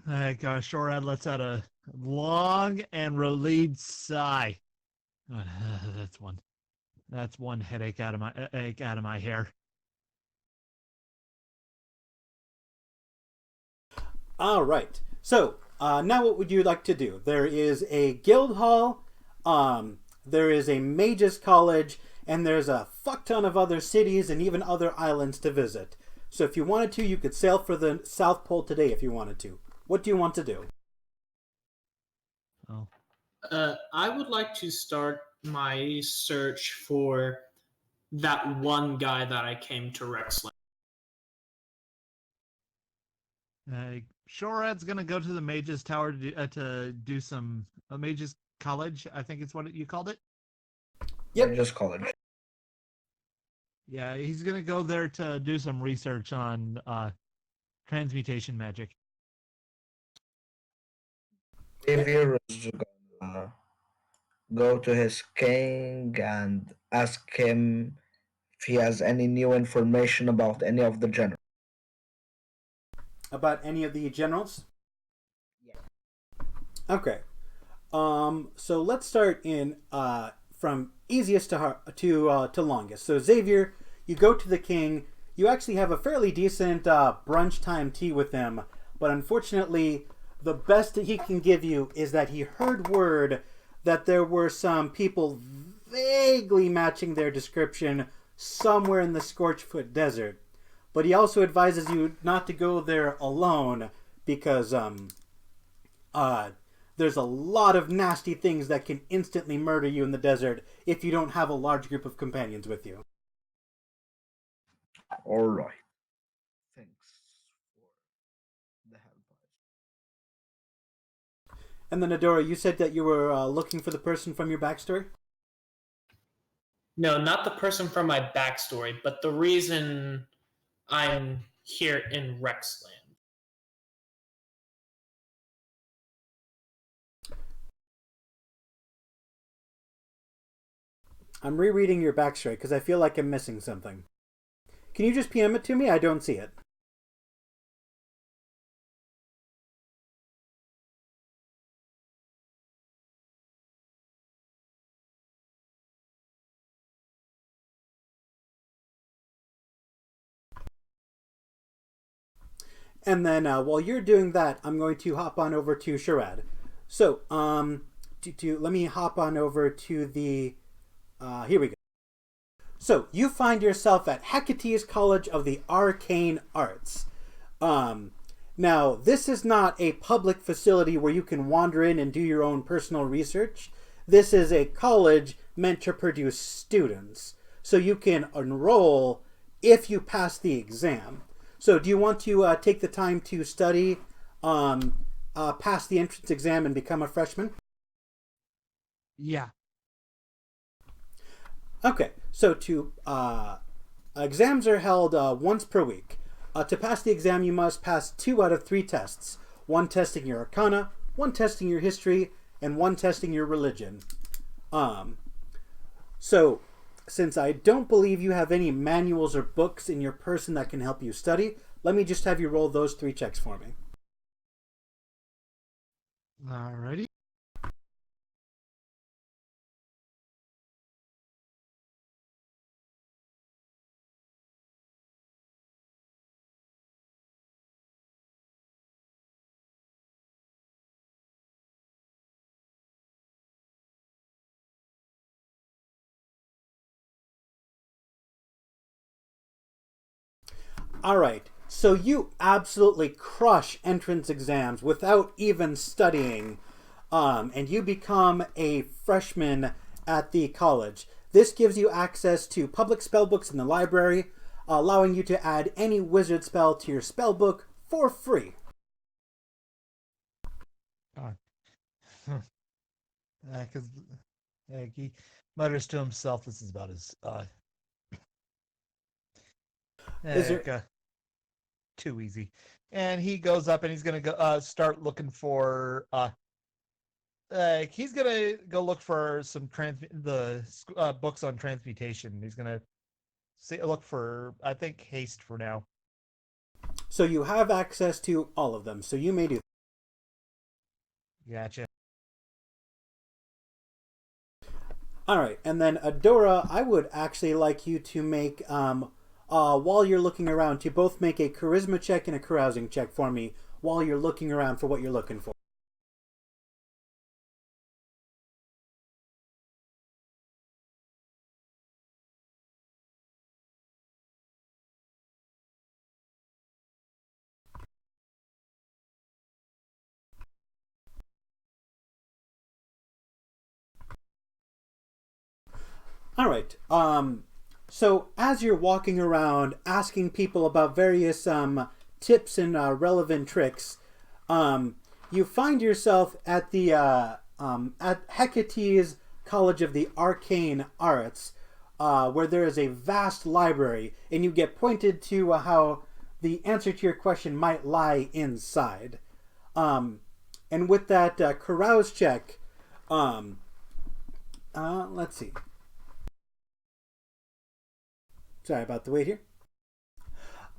Shorad lets out a long and relieved sigh. Uh, that's one. That's one headache out of my ache out of my hair. All right. So now, what would you like to do? There is a guild hall. There is a mages college, and there's a fuck ton of other cities and even other islands to visit. So if you wanted to, you could sail for the South Pole today if you wanted to. What do you want to do? Oh, I would like to start my search for that one guy that I came to Rexland. Shorad's gonna go to the Mages Tower to do some Mages College. I think it's what you called it. Yep. Just college. Yeah, he's gonna go there to do some research on transmutation magic. Xavier is gonna go to his king and ask him if he has any new information about any of the generals. About any of the generals? Yeah. Okay. So let's start in from easiest to longest. So Xavier, you go to the king. You actually have a fairly decent brunch time tea with him, but unfortunately, the best that he can give you is that he heard word that there were some people vaguely matching their description somewhere in the Scorchfoot Desert. But he also advises you not to go there alone because there's a lot of nasty things that can instantly murder you in the desert if you don't have a large group of companions with you. All right. Thanks for the help. And then Adora, you said that you were looking for the person from your backstory? No, not the person from my backstory, but the reason I'm here in Rexland. I'm rereading your backstory because I feel like I'm missing something. Can you just PM it to me? I don't see it. And then while you're doing that, I'm going to hop on over to Sharad. So, let me hop on over to the. Here we go. So, you find yourself at Hecate's College of the Arcane Arts. Now, this is not a public facility where you can wander in and do your own personal research. This is a college meant to produce students. So, you can enroll if you pass the exam. So, do you want to take the time to study, pass the entrance exam, and become a freshman? Yeah. Okay, so to exams are held once per week. To pass the exam, you must pass 2 out of 3 tests. One testing your arcana, one testing your history, and one testing your religion. So, since I don't believe you have any manuals or books in your person that can help you study, let me just have you roll those 3 checks for me. Alrighty. All right. So you absolutely crush entrance exams without even studying, and you become a freshman at the college. This gives you access to public spellbooks in the library, allowing you to add any wizard spell to your spellbook for free. Because he mutters to himself, "This is about as Is there too easy." And he goes up and he's gonna go start looking for he's gonna go look for some books on transmutation. He's gonna look for, I think, haste for now. so you have access to all of them, so you may do. Gotcha. All right, and then Adora, I would actually like you to make, while you're looking around, to both make a charisma check and a carousing check for me while you're looking around for what you're looking for. All right. So as you're walking around asking people about various tips and relevant tricks, you find yourself at the at Hecate's College of the Arcane Arts, where there is a vast library, and you get pointed to how the answer to your question might lie inside. And with that carouse check, let's see. Sorry about the wait here.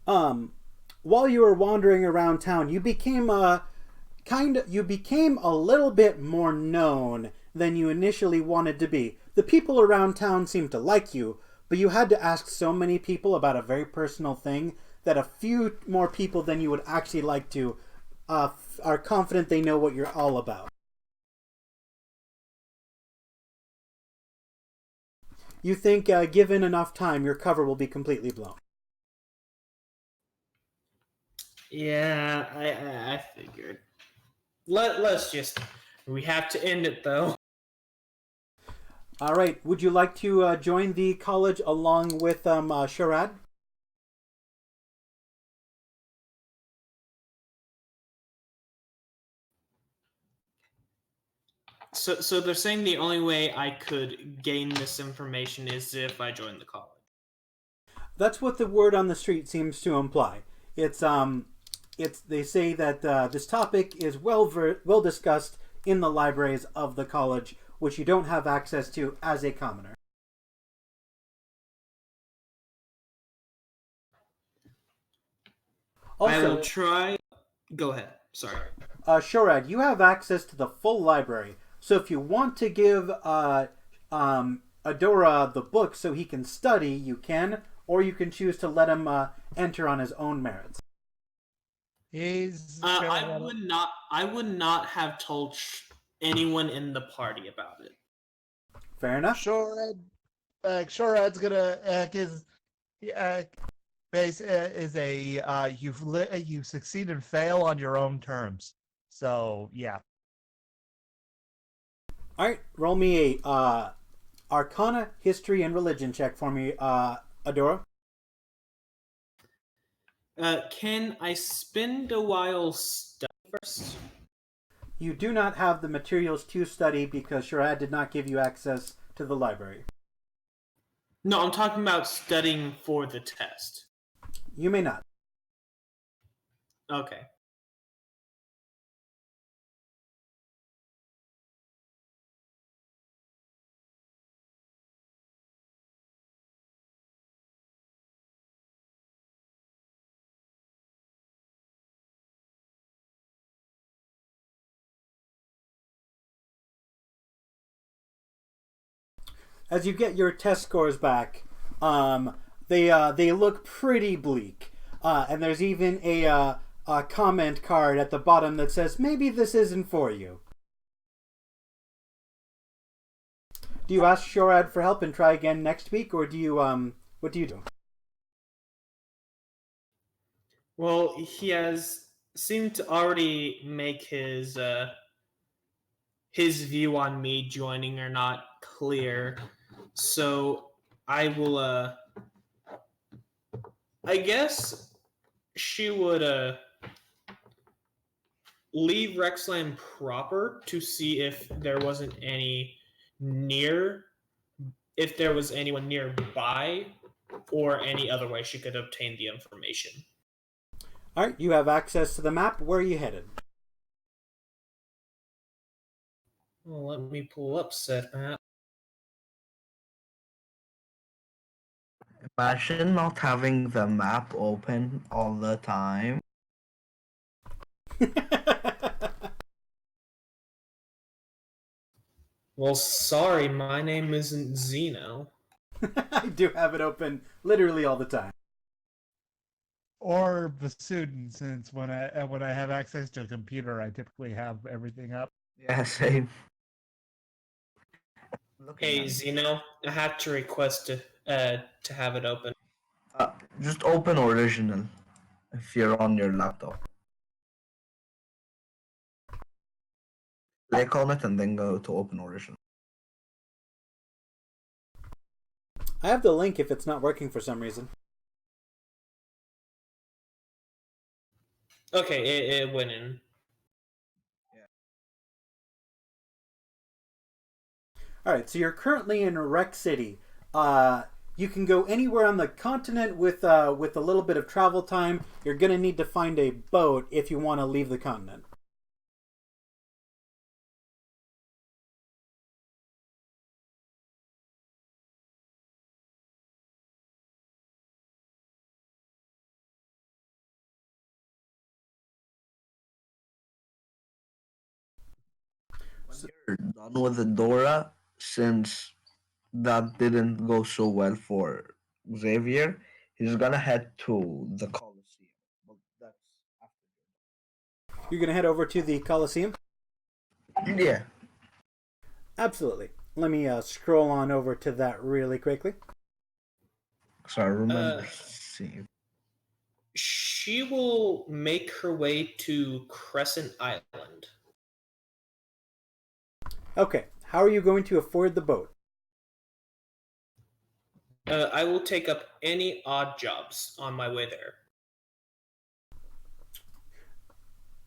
While you were wandering around town, you became a little bit more known than you initially wanted to be. The people around town seemed to like you, but you had to ask so many people about a very personal thing that a few more people than you would actually like to are confident they know what you're all about. You think, given enough time, your cover will be completely blown. Yeah, I figured. Let's just. We have to end it though. All right. Would you like to join the college along with Sharad? So they're saying the only way I could gain this information is if I join the college. That's what the word on the street seems to imply. It's they say that this topic is well discussed in the libraries of the college, which you don't have access to as a commoner. I will Also, try. Go ahead. Sorry. Shorad, you have access to the full library, so if you want to give Adora the book so he can study, you can, or you can choose to let him enter on his own merits. He's I would not. I would not have told anyone in the party about it. Fair enough. Shorad's gonna his base is you succeed and fail on your own terms. So yeah. All right, roll me a Arcana, History, and Religion check for me, Adora. Can I spend a while studying first? You do not have the materials to study because Sharad did not give you access to the library. No, I'm talking about studying for the test. You may not. Okay. As you get your test scores back, they look pretty bleak, and there's even a comment card at the bottom that says maybe this isn't for you. Do you ask Shorad for help and try again next week, or do you what do you do? Well, he has seemed to already make his view on me joining or not clear. So I will I guess she would leave Rexland proper to see if there wasn't any near if there was anyone nearby or any other way she could obtain the information. All right, you have access to the map. Where are you headed? Well, let me pull up said map. Imagine not having the map open all the time. Well, sorry, my name isn't Zeno. I do have it open literally all the time. Or the student, since when I have access to a computer, I typically have everything up. Yeah, same. Looking Hey, at it. Zeno, I had to request to have it open. Uh, just open original if you're on your laptop. Click on it and then go to open original. I have the link if it's not working for some reason. Okay, it went in. All right, so you're currently in Rex City. You can go anywhere on the continent with a little bit of travel time. You're gonna need to find a boat if you want to leave the continent. When you're done with the Dora, since that didn't go so well for Xavier, he's gonna head to the Coliseum. But that's You're gonna head over to the Coliseum. after. Yeah. Absolutely. Let me scroll on over to that really quickly. So I remember Uh, seeing. she will make her way to Crescent Island. Okay, how are you going to afford the boat? I will take up any odd jobs on my way there.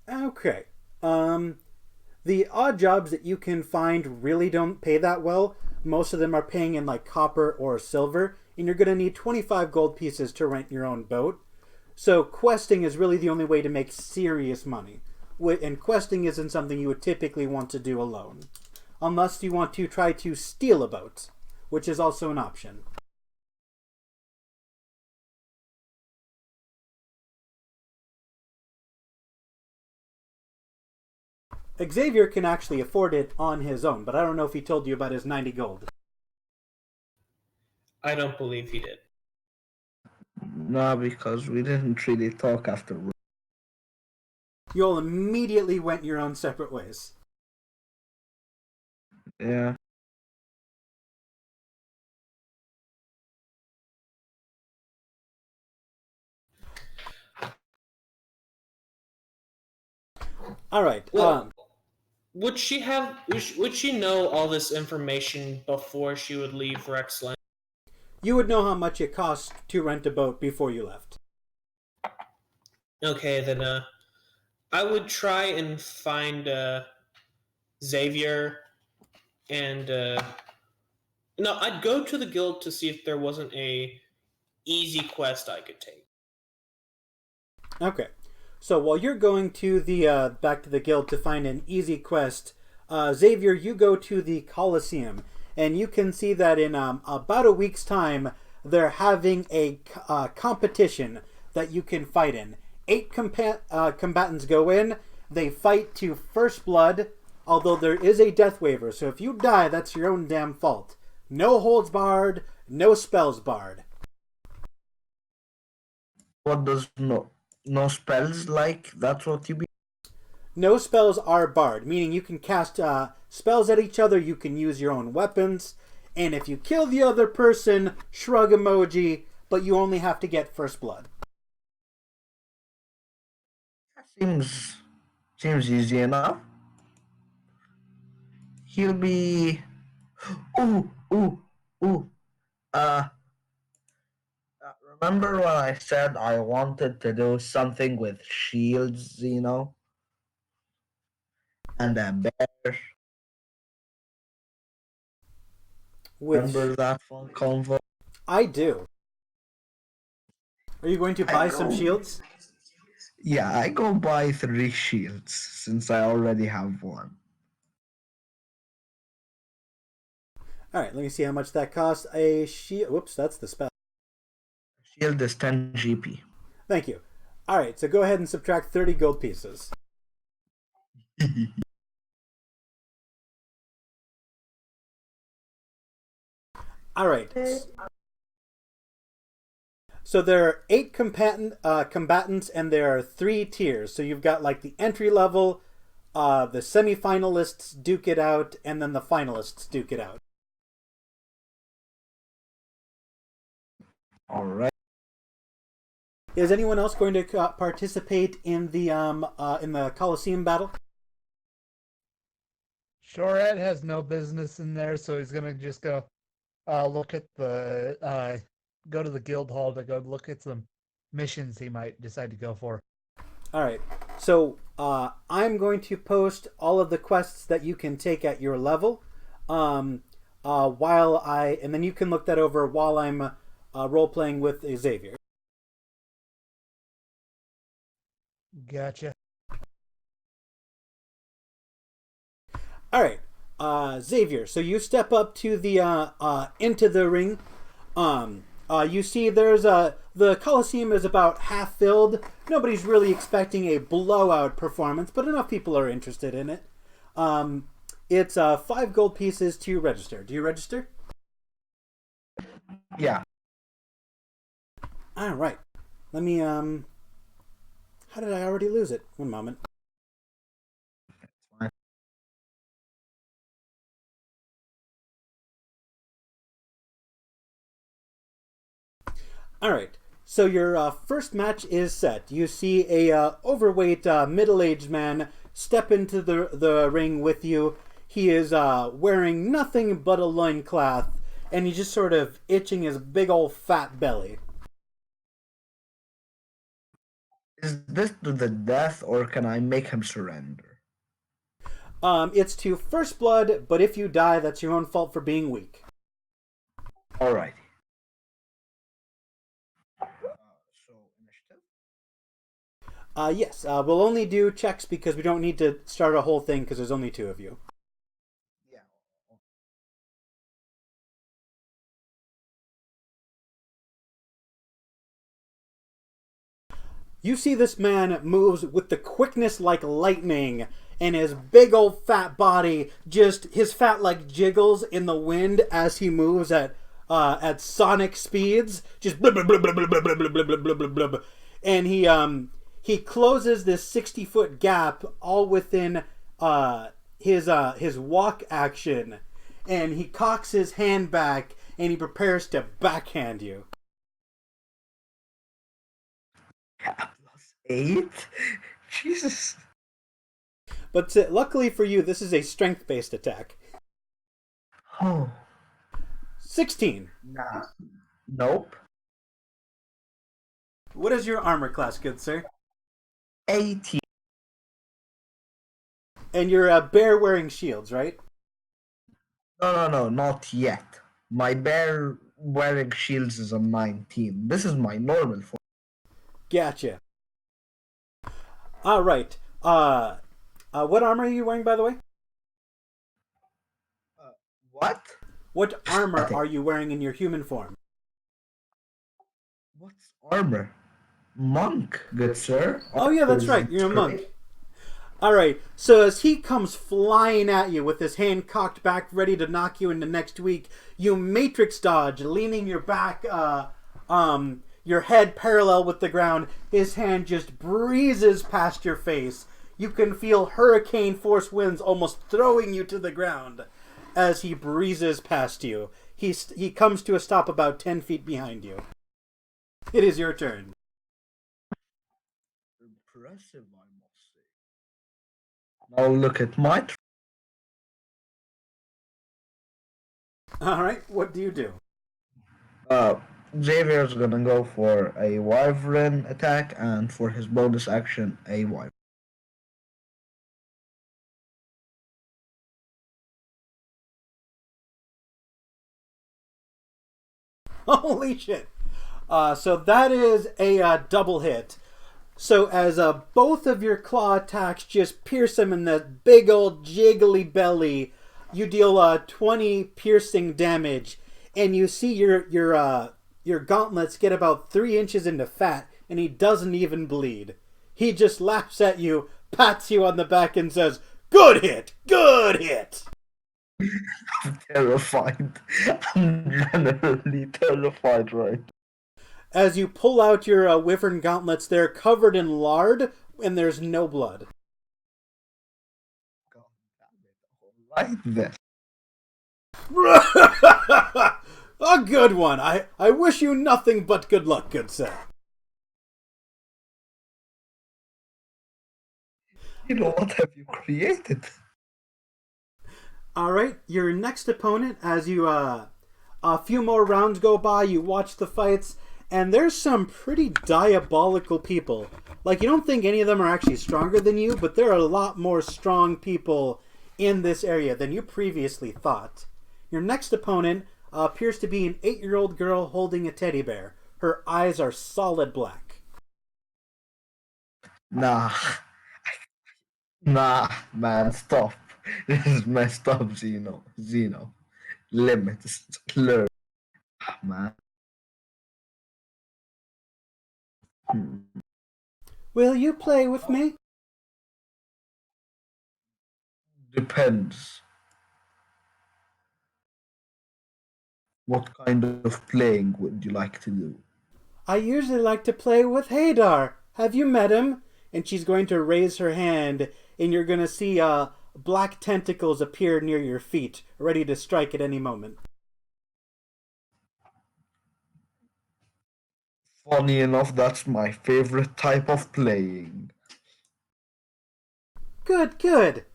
Okay. The odd jobs that you can find really don't pay that well. Most of them are paying in like copper or silver, and you're going to need 25 gold pieces to rent your own boat. So questing is really the only way to make serious money. And questing isn't something you would typically want to do alone. Unless you want to try to steal a boat, which is also an option. Xavier can actually afford it on his own, but I don't know if he told you about his 90 gold. I don't believe he did. No, because we didn't really talk after. You all immediately went your own separate ways. Yeah. All right. Well, would she know all this information before she would leave Rexland? You would know how much it costs to rent a boat before you left. Okay, then I would try and find Xavier and no, I'd go to the guild to see if there wasn't a easy quest I could take. Okay. So while you're going to the back to the guild to find an easy quest, Xavier, you go to the Coliseum, and you can see that in about a week's time, they're having a competition that you can fight in. Eight combatants go in. They fight to first blood, although there is a death waiver. So if you die, that's your own damn fault. No holds barred, no spells barred. What does no spells like? That's what you mean? No spells are barred, meaning you can cast spells at each other, you can use your own weapons, and if you kill the other person, shrug emoji, but you only have to get first blood. That seems easy enough. He'll be. Ooh, ooh, ooh. Uh, remember when I said I wanted to do something with shields, and a bear? Which Remember that fun convo? I do. Are you going to I buy some go. shields? Yeah, I go buy 3 shields since I already have one. Alright, let me see how much that costs. A shield. Whoops, that's the spell. Shield is 10 GP. Thank you. Alright, so go ahead and subtract 30 gold pieces. All right. So there are 8 combatants, and there are 3 tiers. So you've got like the entry level, the semifinalists duke it out, and then the finalists duke it out. All right. Is anyone else going to participate in the Coliseum battle? Shorehead has no business in there, so he's gonna just go look at the go to the guild hall to go look at some missions he might decide to go for. All right. So I'm going to post all of the quests that you can take at your level, and then you can look that over while I'm role playing with Xavier. Gotcha. All right, Xavier. So you step up to the into the ring. You see, the Coliseum is about half filled. Nobody's really expecting a blowout performance, but enough people are interested in it. It's 5 gold pieces to register. Do you register? Yeah. All right. Let me. How did I already lose it? One moment. Fine. All right. So your first match is set. You see a overweight, middle-aged man step into the ring with you. He is wearing nothing but a loincloth, and he's just sort of itching his big old fat belly. Is this to the death, or can I make him surrender? It's to first blood, but if you die, that's your own fault for being weak. Alrighty. So, initiative? Yes, we'll only do checks because we don't need to start a whole thing because there's only 2 of you. Yeah. You see this man moves with the quickness like lightning, and his big old fat body, just his fat like jiggles in the wind as he moves at sonic speeds, just blub, blub, blub, blub, blub, blub, blub, blub, blub, blub, blub. And he closes this 60-foot gap all within his walk action, and he cocks his hand back and he prepares to backhand you. +8? Jesus. But luckily for you, this is a strength-based attack. Oh. 16. Nah. Nope. What is your armor class, good sir? 18. And you're bear wearing shields, right? No, not yet. My bear wearing shields is a 19. This is my normal form. Gotcha. All right. What armor are you wearing, by the way? What? What armor are you wearing in your human form? What's armor? Monk, good sir. Oh yeah, that's right. You're a monk. All right. So as he comes flying at you with his hand cocked back, ready to knock you into next week, you matrix dodge, leaning your back, your head parallel with the ground. His hand just breezes past your face. You can feel hurricane force winds almost throwing you to the ground as he breezes past you. He comes to a stop about 10 feet behind you. It is your turn. Impressive, I must say. Now look at my. All right. What do you do? Xavier's gonna go for a wyvern attack, and for his bonus action, a wyvern. Holy shit. So that is a double hit. So as both of your claw attacks just pierce him in the big old jiggly belly, you deal 20 piercing damage, and you see your gauntlets get about 3 inches into fat, and he doesn't even bleed. He just laughs at you, pats you on the back, and says, "Good hit! Good hit!" I'm terrified. I'm generally terrified, right? As you pull out your wyvern gauntlets, they're covered in lard and there's no blood. God damn it. Alright then. A good one. I wish you nothing but good luck, good sir. You know what have you created? All right, your next opponent, as you a few more rounds go by, you watch the fights, and there's some pretty diabolical people. Like, you don't think any of them are actually stronger than you, but there are a lot more strong people in this area than you previously thought. Your next opponent appears to be an 8-year-old girl holding a teddy bear. Her eyes are solid black. Nah. Nah, man, stop. This is messed up, Zeno. Zeno. Limits. Learn. Man. Will you play with me? Depends. What kind of playing would you like to do? I usually like to play with Hadar. Have you met him? And she's going to raise her hand, and you're going to see black tentacles appear near your feet, ready to strike at any moment. Funny enough, that's my favorite type of playing. Good, good.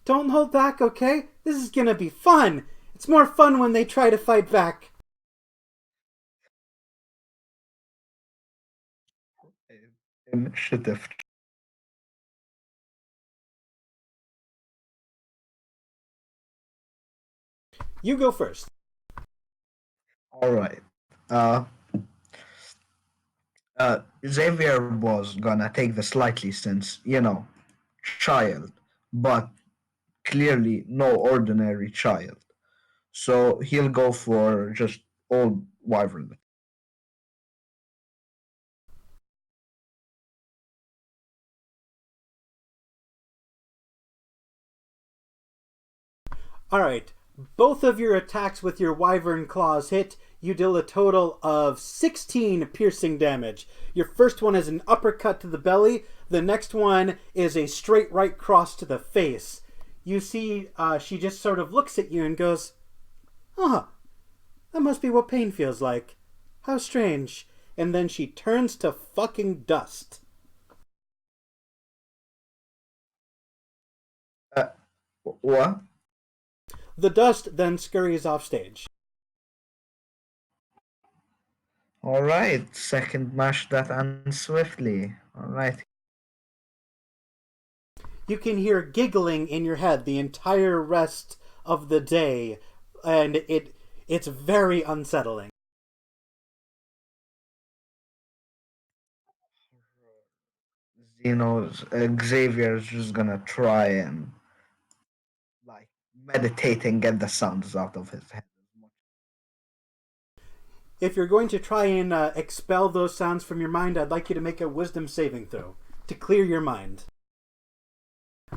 Don't hold back, okay? This is going to be fun. It's more fun when they try to fight back. Initiative. You go first. Alright. Uh, Xavier was gonna take the slightly since, child, but clearly no ordinary child. So he'll go for just old wyvern. Alright, both of your attacks with your wyvern claws hit. You deal a total of 16 piercing damage. Your first one is an uppercut to the belly. The next one is a straight right cross to the face. You see, she just sort of looks at you and goes, "Ah, that must be what pain feels like. How strange." And then she turns to fucking dust. What? The dust then scurries off stage. Alright, second match that ends swiftly. Alright. You can hear giggling in your head the entire rest of the day, and it's very unsettling. Xavier's just gonna try and like meditate and get the sounds out of his head. If you're going to try and expel those sounds from your mind, I'd like you to make a wisdom saving throw to clear your mind.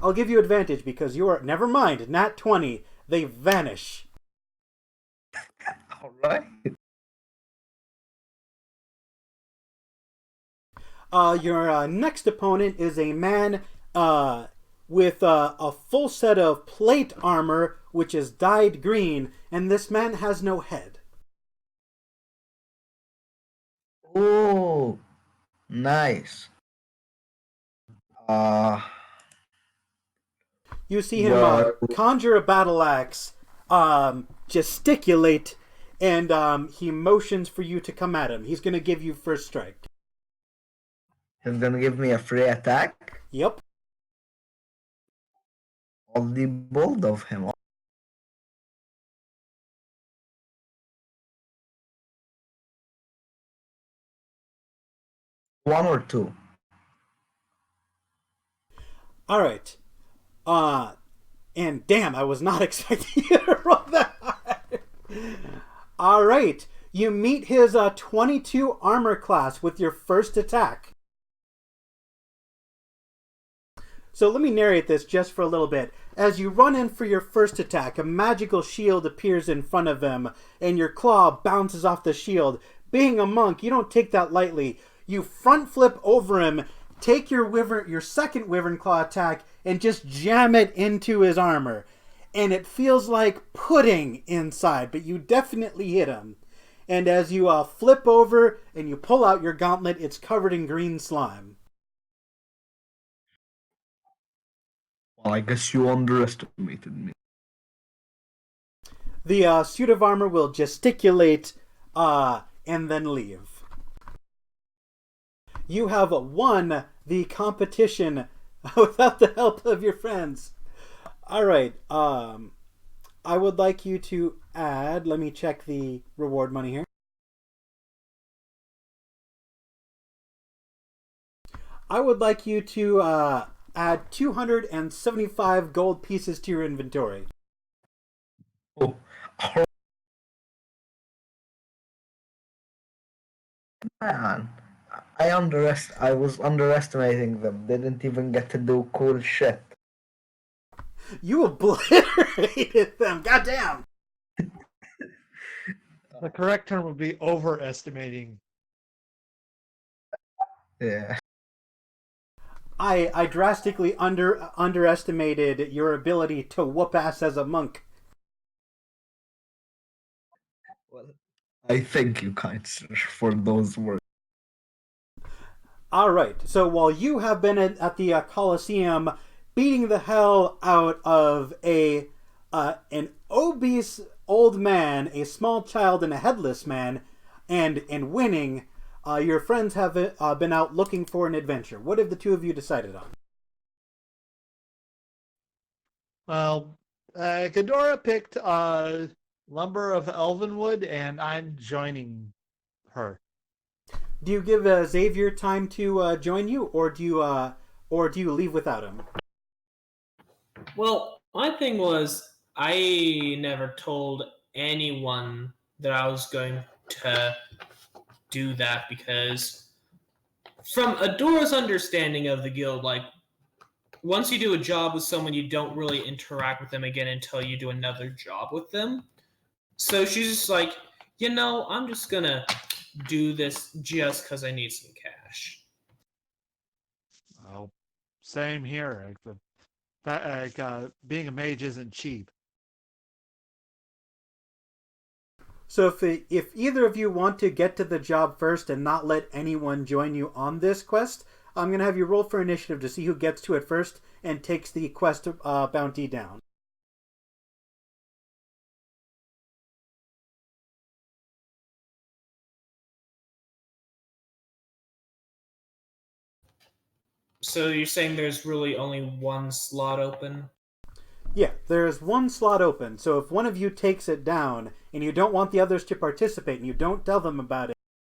I'll give you advantage because you are... Never mind, nat 20. They vanish. Alright. Your next opponent is a man with a full set of plate armor, which is dyed green, and this man has no head. Oh, nice. You see him Well, conjure a battle axe, gesticulate, and he motions for you to come at him. He's going to give you first strike. he's gonna give me a free attack. Yep. All the bold of him. One or two. All right. And damn, I was not expecting you to roll that high. All right. You meet his 22 armor class with your first attack. So let me narrate this just for a little bit. As you run in for your first attack, a magical shield appears in front of him, and your claw bounces off the shield. Being a monk, you don't take that lightly. You front flip over him, take your second wyvern claw attack, and just jam it into his armor. And it feels like pudding inside, but you definitely hit him. And as you flip over and you pull out your gauntlet, it's covered in green slime. Well, I guess you underestimated me. The suit of armor will gesticulate and then leave. You have won the competition without the help of your friends. All right. I would like you to add. Let me check the reward money here. I would like you to add 275 gold pieces to your inventory. Oh, man. I was underestimating them. They didn't even get to do cool shit. You obliterated them. Goddamn. The correct term would be overestimating. Yeah. I drastically underestimated your ability to whoop ass as a monk. Well, I thank you, kind sir, for those words. All right. So while you have been at the Colosseum beating the hell out of an obese old man, a small child, and a headless man, and winning, your friends have been out looking for an adventure. What have the two of you decided on? Well, Ghidorah picked Lumber of Elvenwood, and I'm joining her. Do you give Xavier time to join you, or do you leave without him? Well, my thing was, I never told anyone that I was going to do that because, from Adora's understanding of the guild, like, once you do a job with someone, you don't really interact with them again until you do another job with them. So she's just like, I'm just gonna do this just because I need some cash. Well, same here. Being a mage isn't cheap. So if either of you want to get to the job first and not let anyone join you on this quest, I'm going to have you roll for initiative to see who gets to it first and takes the quest bounty down. So you're saying there's really only one slot open? Yeah, there's one slot open, so if one of you takes it down and you don't want the others to participate and you don't tell them about it,